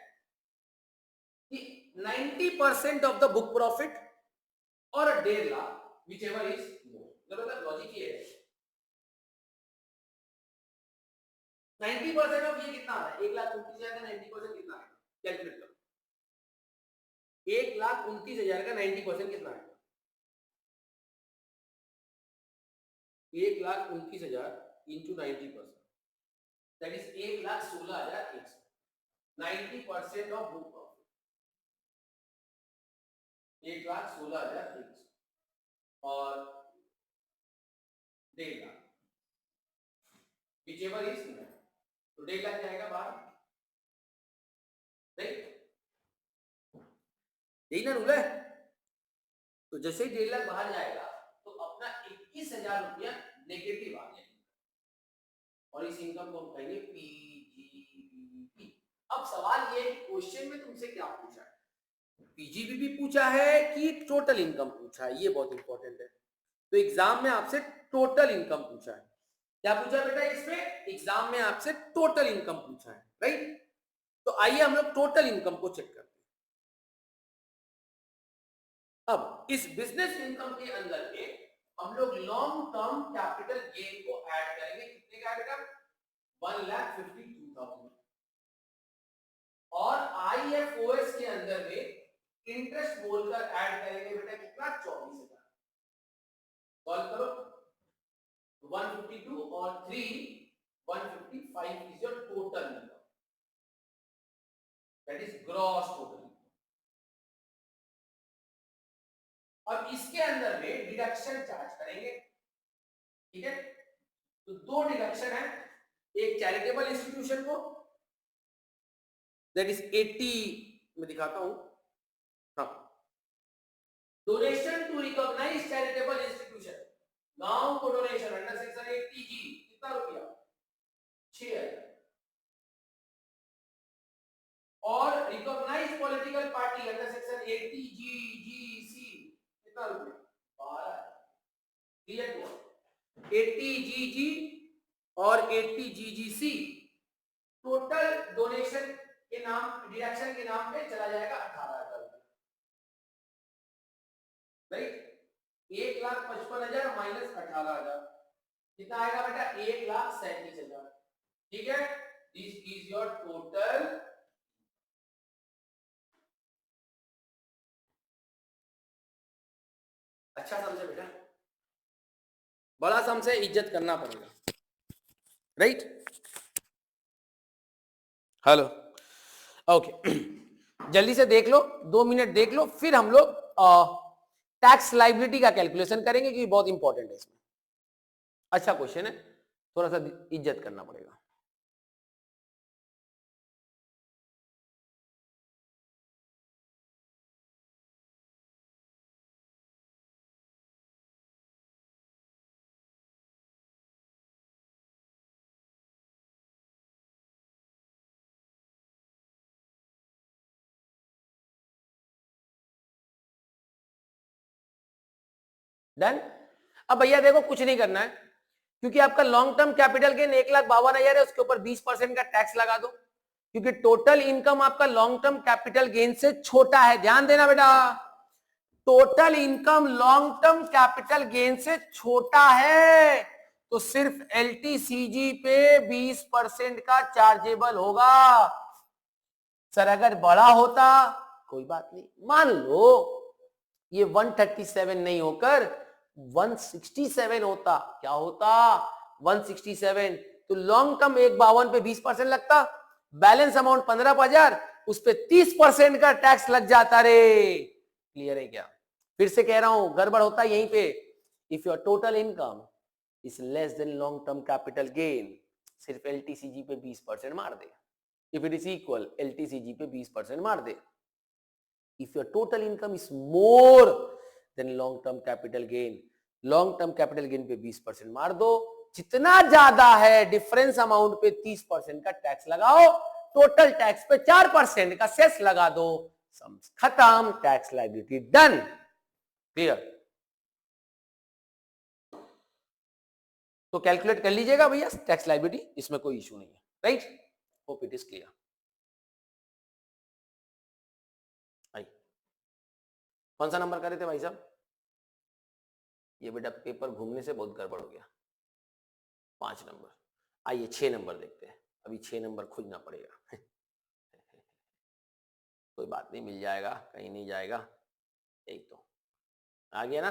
कि 90% ऑफ द बुक प्रॉफिट और 1.5 लाख whichever is more, मतलब लॉजिक ये है। 90% ऑफ ये कितना आ रहा है? 1,29,000 का 90% कितना है? कैलकुलेट करो। 1,29,000 का 90% कितना है? 1,29,000 into 90%, that is 1,16,100, 90% of book profit, 1,16,100 और 1.5 लाख, whichever is more, तो 1.5 लाख जाएगा बाहर, राइट? यही ना रूल है। तो जैसे ही 1.5 लाख बाहर जाएगा तो अपना 21,000 रुपया नेगेटिव आ जाएगा और इस इनकम को हम कहेंगे पीजीबीपी। अब सवाल ये है कि क्वेश्चन में तुमसे क्या पूछा है, पीजीबीपी पूछा है कि टोटल इनकम पूछा है, ये बहुत इंपॉर्टेंट है। तो एग्जाम में आपसे टोटल इनकम पूछा है। क्या पूछा बेटा इसमें? एग्जाम में आपसे टोटल इनकम पूछा है, राइट? तो आइए हम लोग टोटल इनकम को चेक करते हैं। अब इस बिजनेस इनकम के अंदर के हम लोग लॉन्ग टर्म कैपिटल गेन को ऐड करेंगे। कितने का बेटा? 1,52,000। और आईएफओएस के अंदर में इंटरेस्ट बोलकर ऐड करेंगे बेटा कितना? 24,000। सॉल्व करो, 152 और 3 155 is your total income, that is gross total. अब इसके अंदर में डिडक्शन चार्ज करेंगे, ठीक है? तो 2 डिडक्शन है, एक चैरिटेबल इंस्टीट्यूशन को, दैट इज 80, मैं दिखाता हूं, हाँ, donation to recognise charitable institution, गांव को डोनेशन अंडर सेक्शन 80G, कितना रुपया? 6,000। और recognise political party under section 80GGC, कितना रुपया? 12,000। क्लियर हुआ? 80GG और 80GGC टोटल डोनेशन के नाम, डिडक्शन के नाम पे चला जाएगा 18,000 रुपया, राइट? 1,55,000 माइनस 18,000 कितना आएगा बेटा? 1,37,000। ठीक है, दिस इज योर टोटल। अच्छा समझे बेटा? बड़ा सम से इज्जत करना पड़ेगा, राइट? Hello, okay. जल्दी से देख लो, 2 मिनट देख लो, फिर हम लोग टैक्स लाइबिलिटी का कैलकुलेशन करेंगे क्योंकि बहुत इंपॉर्टेंट है इसमें। अच्छा क्वेश्चन है, थोड़ा सा इज्जत करना पड़ेगा। डन। अब भैया देखो, कुछ नहीं करना है क्योंकि आपका लॉन्ग टर्म कैपिटल गेन 1,52,000 है, उसके ऊपर 20% का टैक्स लगा दो, क्योंकि टोटल इनकम आपका लॉन्ग टर्म कैपिटल गेन से छोटा है। ध्यान देना बेटा, total income long term capital gain से छोटा है, तो सिर्फ एलटीसीजी पे 20% का चार्जेबल होगा। सर अगर बड़ा होता कोई बात नहीं, मान लो ये 137 नहीं होकर 167 होता, क्या होता? 167, तो लॉन्ग टर्म 1,52 पे 20% लगता, बैलेंस अमाउंट 15,000, उस पे 30% का टैक्स लग जाता रे। क्लियर है क्या? फिर से कह रहा हूं, गड़बड़ होता है यहीं पे। If your total income is less than long term capital gain, सिर्फ एलटीसीजी पे 20% मार दे। If it is equal, LTCG पे 20% मार दे। If your total income is more than long term capital gain, long term capital gain पे 20% मार दो, जितना ज्यादा है डिफरेंस अमाउंट पे 30% का टैक्स लगाओ, टोटल टैक्स पे 4% का सेस लगा दो, खत्म, टैक्स लायबिलिटी डन। क्लियर? तो कैलकुलेट कर लीजिएगा भैया टैक्स लायबिलिटी, इसमें कोई इशू नहीं है, right? Hope it is clear. कौन सा नंबर कर रहे थे भाई साहब? ये बेटा पेपर घूमने से बहुत गड़बड़ हो गया। 5 नंबर। आइए 6 नंबर देखते हैं, अभी 6 नंबर खोजना पड़ेगा। कोई बात नहीं, मिल जाएगा, कहीं नहीं जाएगा। एक तो आ गया ना,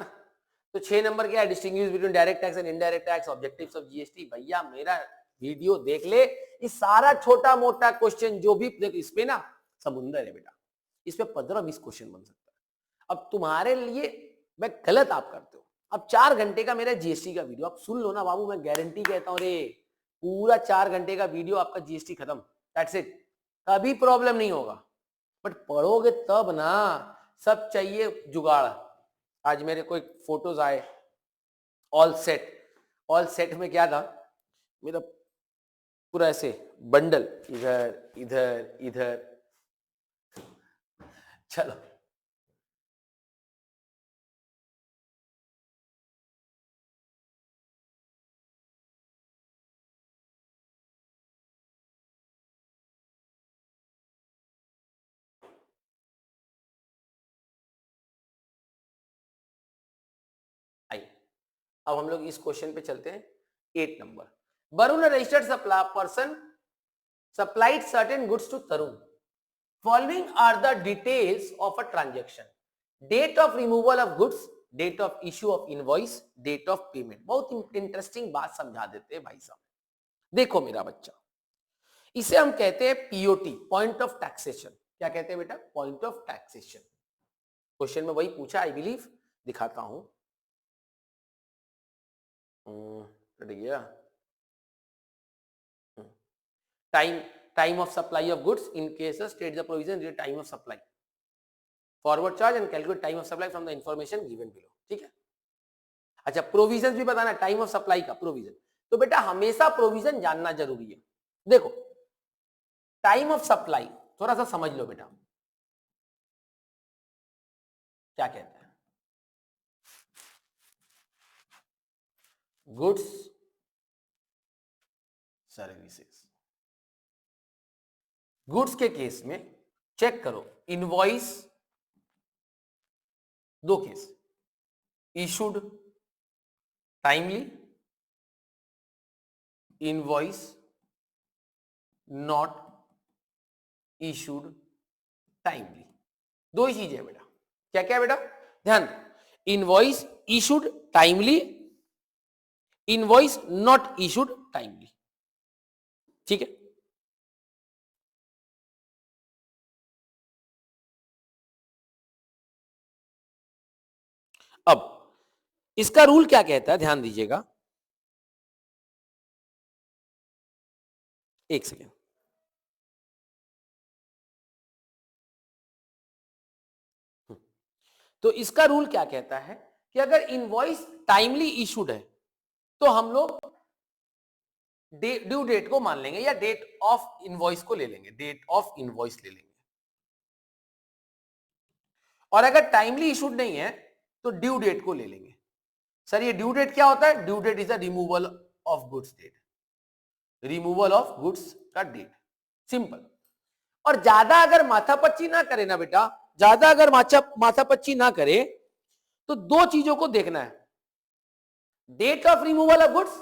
तो 6 नंबर क्या है, distinguish between direct tax and indirect tax, objectives of GST. भैया मेरा वीडियो देख ले, ये सारा छोटा मोटा क्वेश्चन जो भी देख, इस पे ना समुंदर है बेटा, इस पे 15-20 क्वेश्चन बन सकता है। अब तुम्हारे लिए मैं गलत आप करते हो, अब 4 घंटे का मेरा जीएसटी का वीडियो आप सुन लो ना बाबू, मैं गारंटी कहता हूँ रे, पूरा 4 घंटे का वीडियो आपका जीएसटी खत्म, दैट्स इट, कभी प्रॉब्लम नहीं होगा। बट पढ़ोगे तब ना, सब चाहिए जुगाड़। आज मेरे कोई फोटोज आए ऑल सेट, ऑल सेट में क्या था, मेरा पूरा ऐसे बंडल, इधर इधर इधर, चलो आइए अब हम लोग इस क्वेश्चन पे चलते हैं। 8 number, Varun registered supply person supplied certain goods to Tarun. Following are the details of a transaction: date of removal of goods, date of issue of invoice, date of payment. बहुत इंटरेस्टिंग बात समझा देते हैं भाई साहब। देखो मेरा बच्चा, इसे हम कहते हैं पीओटी, पॉइंट ऑफ टैक्सेशन। क्या कहते हैं बेटा, पॉइंट ऑफ टैक्सेशन। क्वेश्चन में वही पूछा, आई बिलीव, दिखाता हूं, गया time of supply of goods in cases state the provision the time of supply, forward charge and calculate time of supply from the information given below। ठीक है, अच्छा provision भी बताना, टाइम ऑफ सप्लाई का provision, तो बेटा हमेशा provision जानना जरूरी है। देखो टाइम ऑफ सप्लाई थोड़ा सा समझ लो बेटा, क्या कहते हैं, गुड्स सर्विसेज। गुड्स के केस में चेक करो, इनवॉइस, दो case, issued timely, invoice not issued timely, दो ही चीजें बेटा। क्या क्या बेटा, ध्यान, invoice issued timely, invoice not issued timely. ठीक है, अब इसका रूल क्या कहता है, ध्यान दीजिएगा, एक सेकेंड, तो इसका रूल क्या कहता है कि अगर इनवॉइस टाइमली इशूड है तो हम लोग ड्यू डेट को मान लेंगे या डेट ऑफ इनवॉइस को ले लेंगे, डेट ऑफ इनवॉइस ले लेंगे। और अगर टाइमली इशूड नहीं है तो ड्यू डेट को ले लेंगे। सर ये ड्यू डेट क्या होता है, due date is the removal of goods date, removal of goods का डेट, सिंपल। और ज्यादा अगर माथापच्ची ना करे ना बेटा, ज्यादा अगर माथापच्ची ना करे तो दो चीजों को देखना है, date of removal of goods,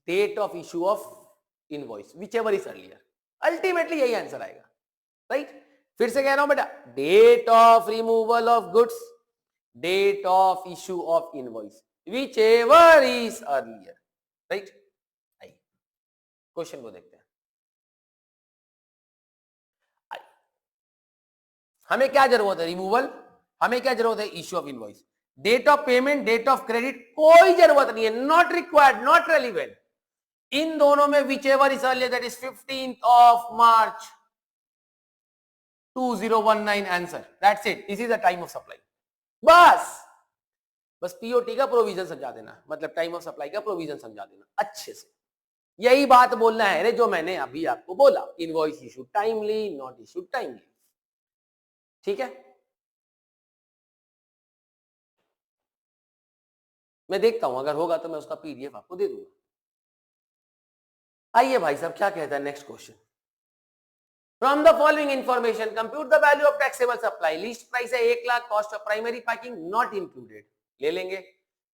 date of issue of invoice, whichever is earlier, ultimately यही आंसर आएगा, राइट। फिर से कह रहा हूं बेटा, date of removal of goods, date of issue of invoice, whichever is earlier, right. आइए question को देखते हैं। हमें क्या जरूरत है, रिमूवल, हमें क्या जरूरत है, issue of invoice. Date of payment, date of credit कोई जरूरत नहीं है, नॉट रिक्वायर्ड, नॉट रेलिवेंट। इन दोनों में whichever is earlier, that is 15th of March 2019 answer, that's it, this is the time of supply. बस POT का provision समझा देना, मतलब टाइम ऑफ सप्लाई का प्रोविजन समझा देना अच्छे से, यही बात बोलना है रे जो मैंने अभी आपको बोला, invoice issue timely, not issue timely. ठीक है, मैं देखता हूं, अगर होगा तो मैं उसका पीडीएफ आपको दे दूंगा। आइए भाई साहब क्या कहता है next question, from the following information compute the value of taxable supply. List price है 1 lakh, cost of primary packing not included, ले लेंगे।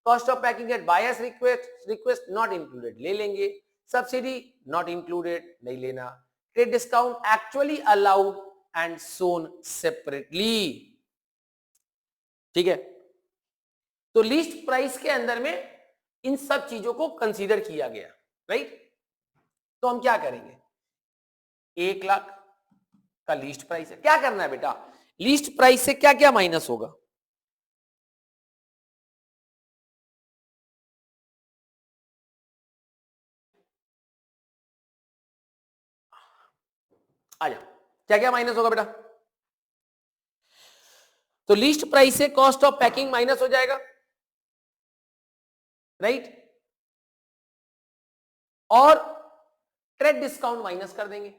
Cost of packing at buyers request not included, ले लेंगे। सब्सिडी नॉट इंक्लूडेड, नहीं लेना। Trade discount actually allowed and shown separately, ठीक है। तो लीस्ट प्राइस के अंदर में इन सब चीजों को कंसीडर किया गया, राइट। तो हम क्या करेंगे, 1,00,000 का लीस्ट प्राइस है, क्या करना है बेटा, लीस्ट प्राइस से क्या क्या माइनस होगा, आ जाओ, क्या क्या माइनस होगा बेटा। तो लीस्ट प्राइस से कॉस्ट ऑफ पैकिंग माइनस हो जाएगा, राइट, और ट्रेड डिस्काउंट माइनस कर देंगे,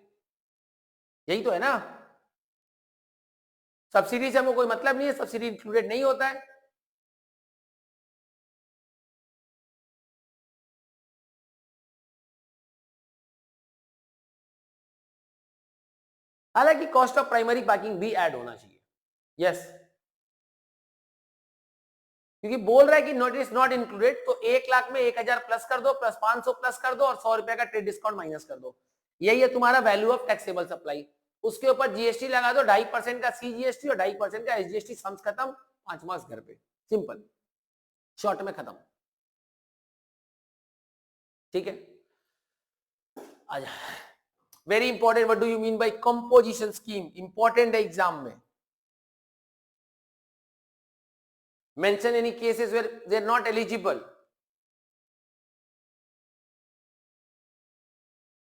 यही तो है ना। सब्सिडी से हमको कोई मतलब नहीं है, सब्सिडी इंक्लूडेड नहीं होता है। हालांकि कॉस्ट ऑफ प्राइमरी पैकिंग भी ऐड होना चाहिए, यस, क्योंकि बोल रहा है कि नोट इज नॉट इंक्लूडेड, तो 1,00,000 में 1,000 प्लस कर दो, प्लस 500 प्लस कर दो, और 100 रुपए का ट्रेड डिस्काउंट माइनस कर दो, यही है तुम्हारा वैल्यू ऑफ टैक्सेबल सप्लाई। उसके ऊपर जीएसटी लगा दो, 2.5% का सीजीएसटी और 2.5% का एसजीएसटी, सम्स खत्म, 5 मार्क्स घर पे, सिंपल, शॉर्ट में खत्म, ठीक है। आजा, very important, what do you mean by composition scheme, important है एग्जाम में। Mention any cases where they are not eligible.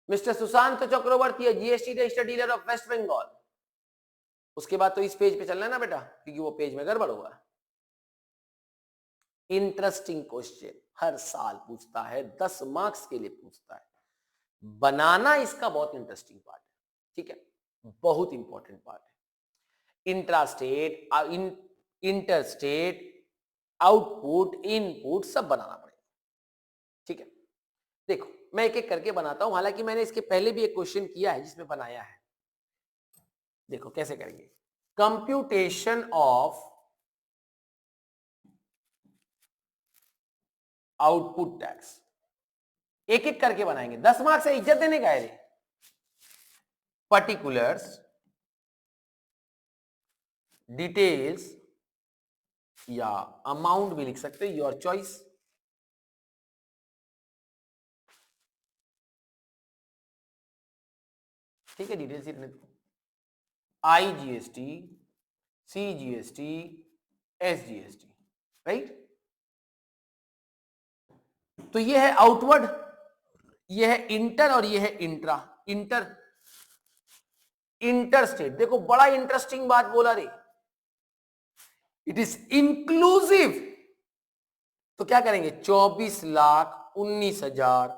Mr. Sushant Chakraborty है GST registered dealer of West Bengal. उसके बाद तो इस पेज पे चलना है ना बेटा, क्योंकि वो पेज में गड़बड़ हुआ। इंटरेस्टिंग क्वेश्चन, हर साल पूछता है, 10 मार्क्स के लिए पूछता है। बनाना इसका बहुत इंटरेस्टिंग पार्ट है, ठीक है, बहुत इंपॉर्टेंट पार्ट है। इंट्रास्टेट, इंटरस्टेट, आउटपुट, इनपुट सब बनाना पड़ेगा, ठीक है। देखो मैं एक एक करके बनाता हूं, हालांकि मैंने इसके पहले भी एक क्वेश्चन किया है जिसमें बनाया है। देखो कैसे करेंगे, कंप्यूटेशन ऑफ आउटपुट टैक्स, एक एक करके बनाएंगे, 10 मार्क्स से इज्जत देने का है। पर्टिकुलर्स, डिटेल्स या अमाउंट भी लिख सकते हैं, योर चॉइस। ठीक है, डिटेल्स ही रहने दो। IGST, CGST, SGST, right. तो ये है आउटवर्ड, ये है इंटर और ये है इंट्रा। इंटर स्टेट, देखो बड़ा इंटरेस्टिंग बात बोला रे, इट इज इंक्लूसिव। तो क्या करेंगे, 24,19,000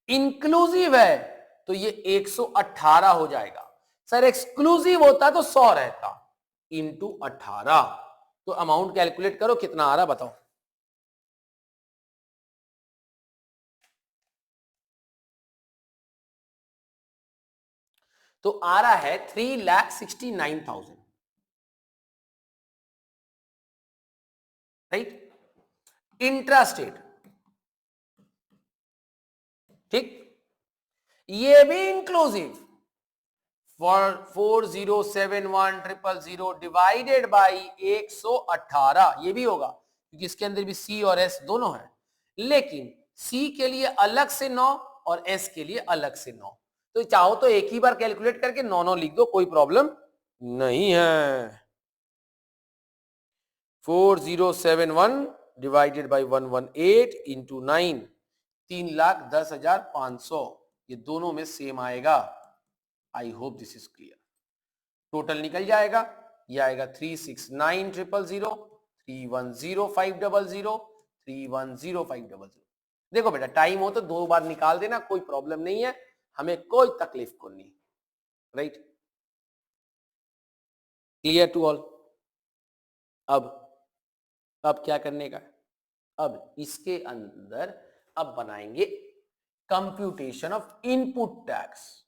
इंक्लूसिव है, तो ये 118 हो जाएगा। सर एक्सक्लूसिव होता तो 100 रहता, इंटू 18। तो अमाउंट कैलकुलेट करो कितना आ रहा बताओ। तो आ रहा है 3,69,000, राइट। इंट्रास्टेट, ठीक, ये भी इंक्लूसिव, 4071,000 डिवाइडेड बाई 118, ये भी होगा क्योंकि इसके अंदर भी सी और एस दोनों है, लेकिन सी के लिए अलग से 9 और एस के लिए अलग से 9। तो चाहो तो एक ही बार कैलकुलेट करके 9 लिख दो, कोई प्रॉब्लम नहीं है। 4071 डिवाइडेड बाई 118 इंटू 9, 3,10,500, ये दोनों में सेम आएगा। आई hope this is clear. Total निकल जाएगा, ये आएगा 369,000, 310,500, 310,500। देखो बेटा टाइम हो तो 2 बार निकाल देना, कोई प्रॉब्लम नहीं है, हमें कोई तकलीफ को नहीं, राइट। Clear to all. अब क्या करने का, अब इसके अंदर अब बनाएंगे computation of input tax.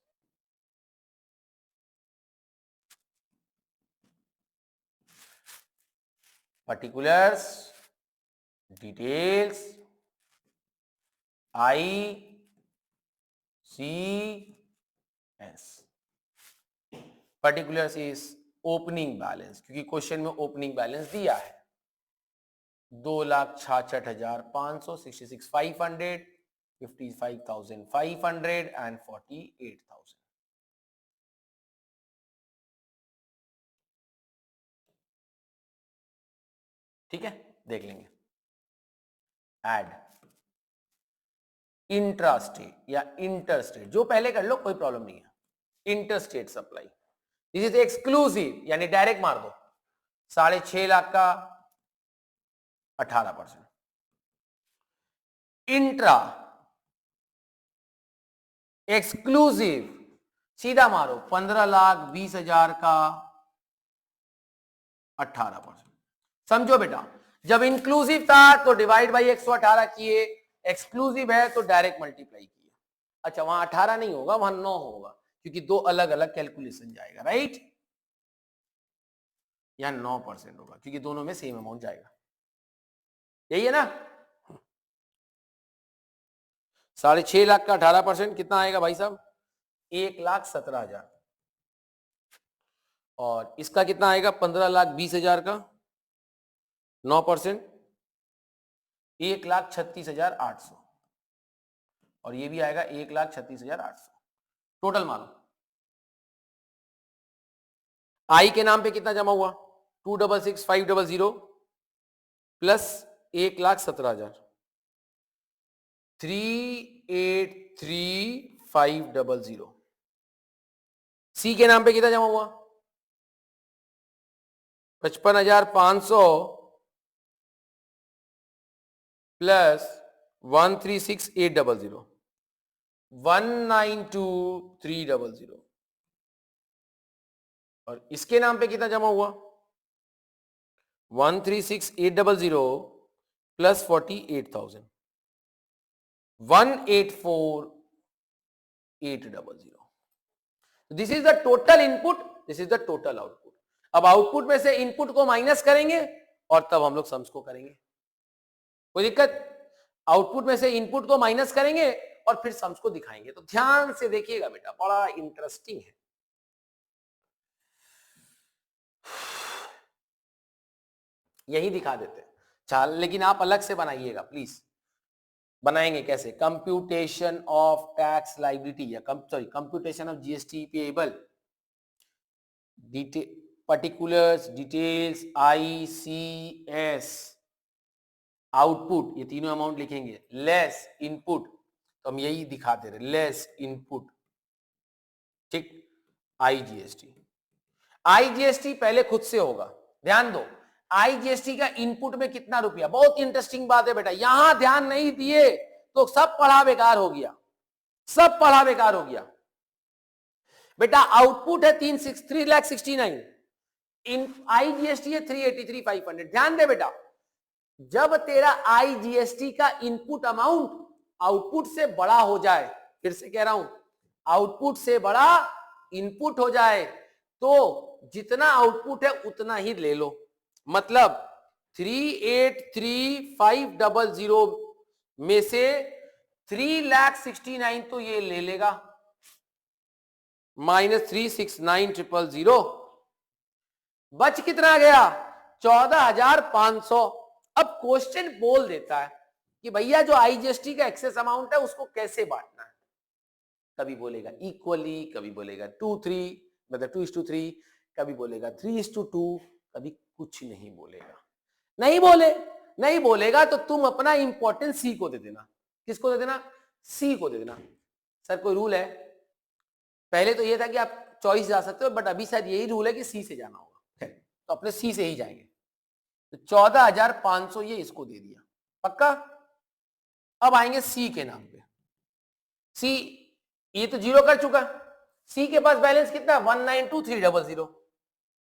Particulars, details, ICS। Particulars is opening balance, क्योंकि क्वेश्चन में ओपनिंग बैलेंस दिया है, 2,66,500, 66,500, 55,500 and 48,000। ठीक है, देख लेंगे। एड इंट्रास्टेट या इंटरस्टेट, जो पहले कर लो कोई प्रॉब्लम नहीं है। Interstate supply, this is exclusive, यानी डायरेक्ट मार दो। 6.5 लाख का 18%। इंट्रा एक्सक्लूसिव, सीधा मारो 15,20,000 का 18%। समझो बेटा, जब इंक्लूसिव था तो डिवाइड बाई 118 किए, एक्सक्लूसिव है तो डायरेक्ट मल्टीप्लाई किए। अच्छा, वहां 18 नहीं होगा, वहां 9 होगा, क्योंकि दो अलग अलग कैलकुलेशन जाएगा, राइट। यहां 9% होगा क्योंकि दोनों में सेम अमाउंट जाएगा, यही है ना। 6.5 लाख का 18% कितना आएगा भाई साहब? 1,17,000। और इसका कितना आएगा? 15,20,000 का 9%, 1,36,800। और ये भी आएगा 1,36,800। टोटल मारो, आई के नाम पे कितना जमा हुआ? 266,500 प्लस 1,17,000, 383,500। सी के नाम पे कितना जमा हुआ? 55,500 प्लस 136,800, 192,300। और इसके नाम पे कितना जमा हुआ? 136,800 plus 48,000, 184,800। This is the total input, this is the total output. अब आउटपुट में से इनपुट को माइनस करेंगे और तब हम लोग सम्स को करेंगे, कोई दिक्कत? आउटपुट में से इनपुट को माइनस करेंगे और फिर सम्स को दिखाएंगे। तो ध्यान से देखिएगा बेटा, बड़ा इंटरेस्टिंग है। यही दिखा देते हैं चाल, लेकिन आप अलग से बनाइएगा प्लीज। बनाएंगे कैसे? कंप्यूटेशन ऑफ टैक्स लायबिलिटी या computation of GST payable, particulars, details, ICS, output, ये तीनों अमाउंट लिखेंगे, लेस इनपुट, तो हम यही दिखाते रहे, लेस इनपुट, ठीक। आईजीएसटी, आईजीएसटी पहले खुद से होगा, ध्यान दो। आईजीएसटी का इनपुट में कितना रुपया? बहुत इंटरेस्टिंग बात है बेटा, यहां ध्यान नहीं दिए तो सब पढ़ा बेकार हो गया, सब पढ़ा बेकार हो गया बेटा। आउटपुट है 3,69,000, इन आईजीएसटी है 383,500। ध्यान दे बेटा, जब तेरा आईजीएसटी का इनपुट अमाउंट आउटपुट से बड़ा हो जाए, फिर से कह रहा हूं, आउटपुट से बड़ा इनपुट हो जाए, तो जितना आउटपुट है उतना ही ले लो। मतलब 383,500 में से 3,69,000 तो ये ले लेगा, माइनस 369,000, बच कितना गया? 14,500। अब क्वेश्चन बोल देता है कि भैया जो आईजीएसटी का एक्सेस अमाउंट है उसको कैसे बांटना है। कभी बोलेगा इक्वली, कभी बोलेगा 2-3, मतलब 2:3, कभी बोलेगा 3:2, कभी कुछ नहीं बोलेगा। नहीं बोलेगा तो तुम अपना इंपॉर्टेंस सी को दे देना। किसको दे देना? सी को दे देना। सर कोई रूल है? पहले तो ये था कि आप चॉइस जा सकते हो, बट अभी शायद यही रूल है कि सी से जाना होगा, तो अपने सी से ही जाएंगे। तो 14,500 ये इसको दे दिया, पक्का। अब आएंगे सी के नाम पे। सी ये तो जीरो कर चुका, सी के पास बैलेंस कितना? 192,300।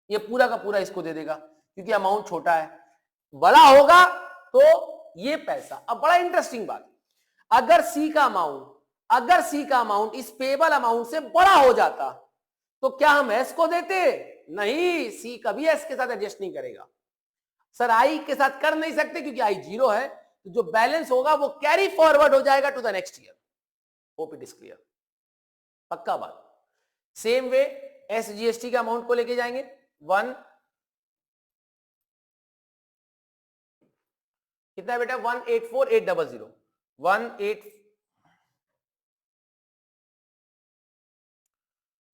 ये पूरा का पूरा इसको दे देगा क्योंकि अमाउंट छोटा है, बड़ा होगा तो ये पैसा। अब बड़ा इंटरेस्टिंग बात, अगर सी का अमाउंट इस पेबल अमाउंट से बड़ा हो जाता तो क्या हम एस को देते? नहीं, सी कभी एस के साथ एडजस्ट नहीं करेगा। सर आई के साथ कर नहीं सकते क्योंकि आई जीरो है, तो जो बैलेंस होगा वो कैरी फॉरवर्ड हो जाएगा to the next year. Hope it is clear, पक्का बात। सेम वे एसजीएसटी का अमाउंट को लेके जाएंगे 1 कितना है बेटा 184800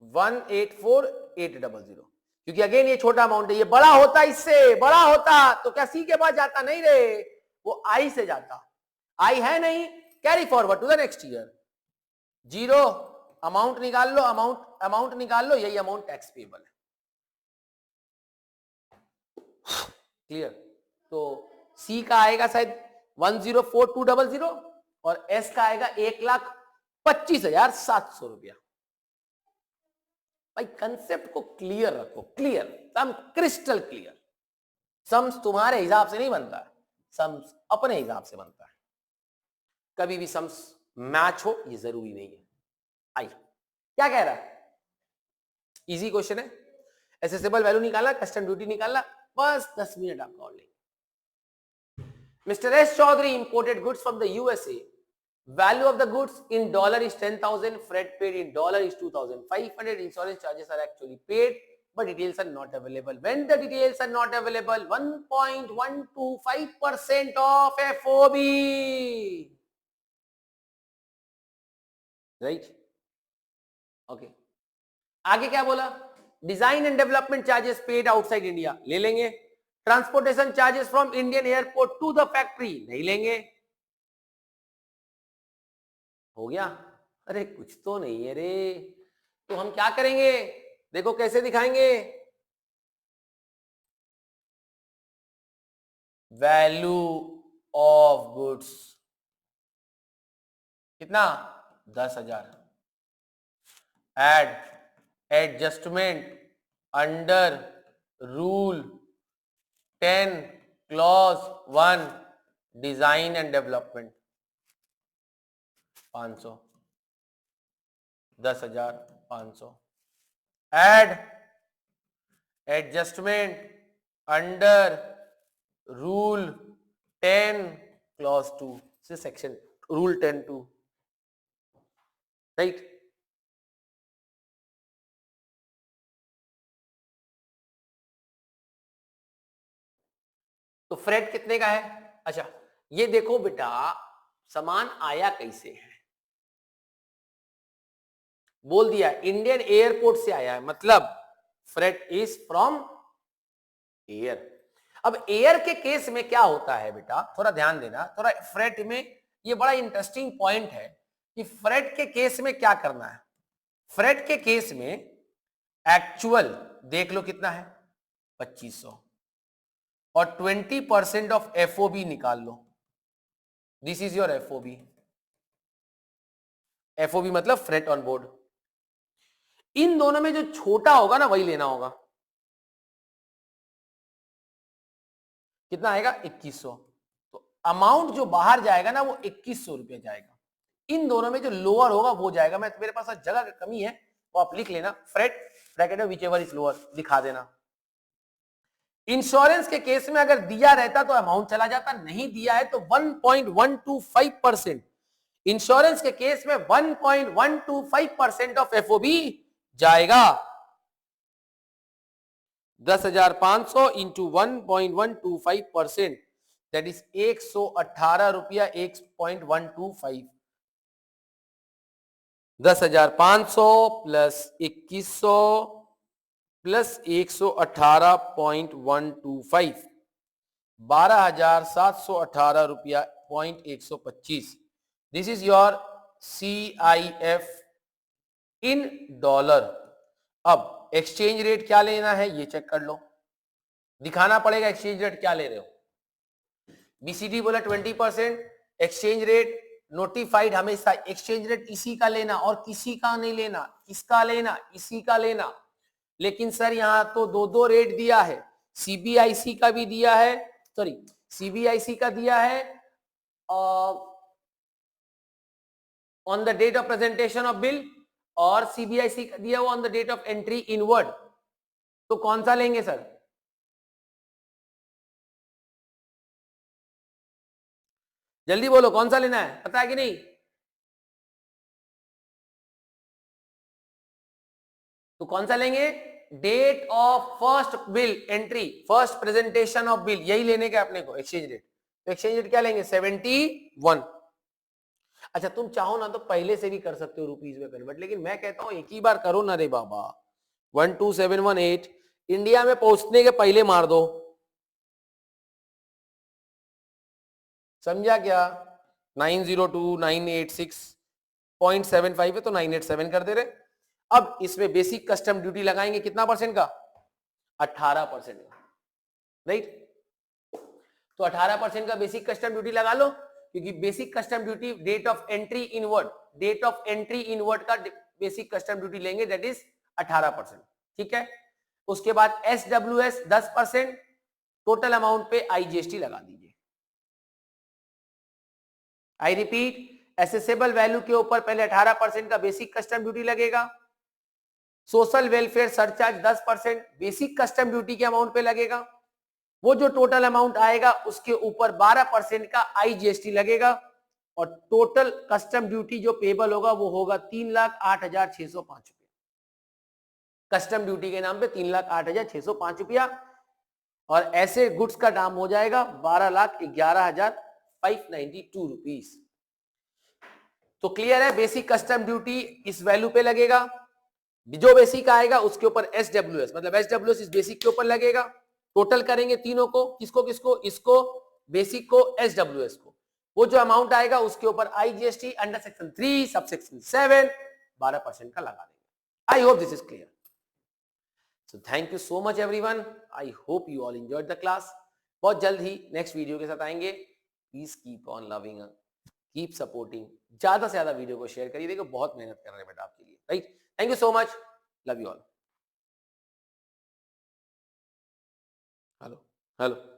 184800 क्योंकि अगेन ये छोटा अमाउंट है, ये बड़ा होता, इससे बड़ा होता तो क्या सी के पास जाता, नहीं रे, वो आई से जाता, आई है नहीं, carry forward to the next year, zero, amount निकाल लो, अमाउंट निकाल लो, यही अमाउंट टैक्स पेबल है। क्लियर? तो सी का आएगा शायद 104200 और एस का आएगा 1,25,700 रुपया। भाई कंसेप्ट को क्लियर रखो, क्लियर, सम क्रिस्टल क्लियर। सम्स तुम्हारे हिसाब से नहीं बनता है, सम्स अपने हिसाब से बनता है। कभी भी सम्स मैच हो ये जरूरी नहीं है। आई क्या कह रहा है? इजी क्वेश्चन है, एसेसेबल वैल्यू निकालना, कस्टम ड्यूटी निकालना, बस 10 मिनट आपका और लेंगे। Mr. S. Chaudhary imported goods from the USA. Value of the goods in dollar is 10,000. Freight paid in dollar is 2,500. Insurance charges are actually paid, but details are not available. When the details are not available, 1.125% of FOB. Right? Okay. आगे क्या बोला? Design and development charges paid outside India. ले लेंगे. Transportation charges from Indian airport to the factory नहीं लेंगे। हो गया? अरे कुछ तो नहीं है रे, तो हम क्या करेंगे? देखो कैसे दिखाएंगे, वैल्यू ऑफ गुड्स कितना 10,000, ad adjustment under rule 10 clause 1 design and development 500 10,500 ad adjustment under rule 10 clause 2 से सेक्शन रूल 10(2) राइट। तो फ्रेट कितने का है? अच्छा ये देखो बेटा, सामान आया कैसे है, बोल दिया इंडियन एयरपोर्ट से आया है, मतलब फ्रेट इज फ्रॉम एयर। अब एयर के केस में क्या होता है बेटा, थोड़ा ध्यान देना, थोड़ा फ्रेट में ये बड़ा इंटरेस्टिंग पॉइंट है कि फ्रेट के केस में क्या करना है। फ्रेट के केस में एक्चुअल देख लो कितना है 2500 और 20% ऑफ एफओबी निकाल लो, this is your FOB. FOB मतलब फ्रेट ऑन बोर्ड। इन दोनों में जो छोटा होगा ना वही लेना होगा। कितना आएगा 2100, तो अमाउंट जो बाहर जाएगा ना वो 2100 रुपया जाएगा। इन दोनों में जो लोअर होगा वो जाएगा। मैं मेरे पास जगह की कमी है वो आप लिख लेना, फ्रेट ब्रैकेट में व्हिचएवर इज लोअर दिखा देना। इंश्योरेंस के केस में अगर दिया रहता तो अमाउंट चला जाता, नहीं दिया है तो 1.125%। इंश्योरेंस के केस में 1.125% ऑफ एफओबी जाएगा। 10,500 इंटू 1.125% दैट इज 118 रुपया 1.125। 10,500 प्लस 2100 प्लस 118.125 12,718 रुपया 125। This is your CIF in dollar. अब एक्सचेंज रेट क्या लेना है ये चेक कर लो, दिखाना पड़ेगा एक्सचेंज रेट क्या ले रहे हो। BCD बोला 20%, एक्सचेंज रेट नोटिफाइड, हमेशा एक्सचेंज रेट इसी का लेना और किसी का नहीं लेना। किसका लेना? इसी का लेना। लेकिन सर यहां तो दो रेट दिया है, CBIC का भी दिया है, सॉरी CBIC का दिया है on the date of presentation of bill और CBIC का दिया हुआ on the date of entry inward. तो कौन सा लेंगे सर? जल्दी बोलो कौन सा लेना है, पता है कि नहीं? तो कौन सा लेंगे? Date of first bill entry, first presentation of bill, यही लेने का अपने को एक्सचेंज रेट। एक्सचेंज रेट क्या लेंगे 71। अच्छा तुम चाहो ना तो पहले से भी कर सकते हो रुपीज में कन्वर्ट, लेकिन मैं कहता हूं एक ही बार करो ना रे बाबा। 12718 इंडिया में पहुंचने के पहले मार दो, समझा क्या? 902986.75 है तो 987 कर दे रहे। अब इसमें बेसिक कस्टम ड्यूटी लगाएंगे कितना परसेंट का? 18% का, राइट? तो 18% का बेसिक कस्टम ड्यूटी लगा लो, क्योंकि basic custom duty date of entry inward, date of entry inward का बेसिक कस्टम ड्यूटी लेंगे, दैट इज 18%, ठीक है? उसके बाद SWS 10%, टोटल अमाउंट पे IGST लगा दीजिए। आई रिपीट, एसेसेबल वैल्यू के ऊपर पहले 18% का बेसिक कस्टम ड्यूटी लगेगा, social welfare surcharge 10% basic custom duty के अमाउंट पे लगेगा, वो जो टोटल अमाउंट आएगा उसके ऊपर 12% का IGST लगेगा, और टोटल कस्टम ड्यूटी जो पेबल होगा वो होगा 3,08,605 रुपया। कस्टम ड्यूटी के नाम पे 3,08,605 रुपया, और ऐसे गुड्स का दाम हो जाएगा 12,11,592 रुपीस। तो क्लियर है, बेसिक कस्टम ड्यूटी इस वैल्यू पे लगेगा, जो बेसिक आएगा उसके ऊपर SWS, मतलब SWS इस बेसिक के ऊपर लगेगा। टोटल करेंगे तीनों को, किसको किसको, इसको, बेसिक को, SWS को, वो जो अमाउंट आएगा उसके ऊपर IGST under section 3 sub section 7 12% का लगा देंगे। आई hope this is clear. So thank you so much everyone, I hope you all enjoyed the class. बहुत जल्द ही नेक्स्ट वीडियो के साथ आएंगे। Please keep on loving, keep supporting, ज्यादा से ज्यादा वीडियो को शेयर करिए, देखो बहुत मेहनत कर रहे हैं बेटा आपके लिए, right? Thank you so much, love you all. Hello hello.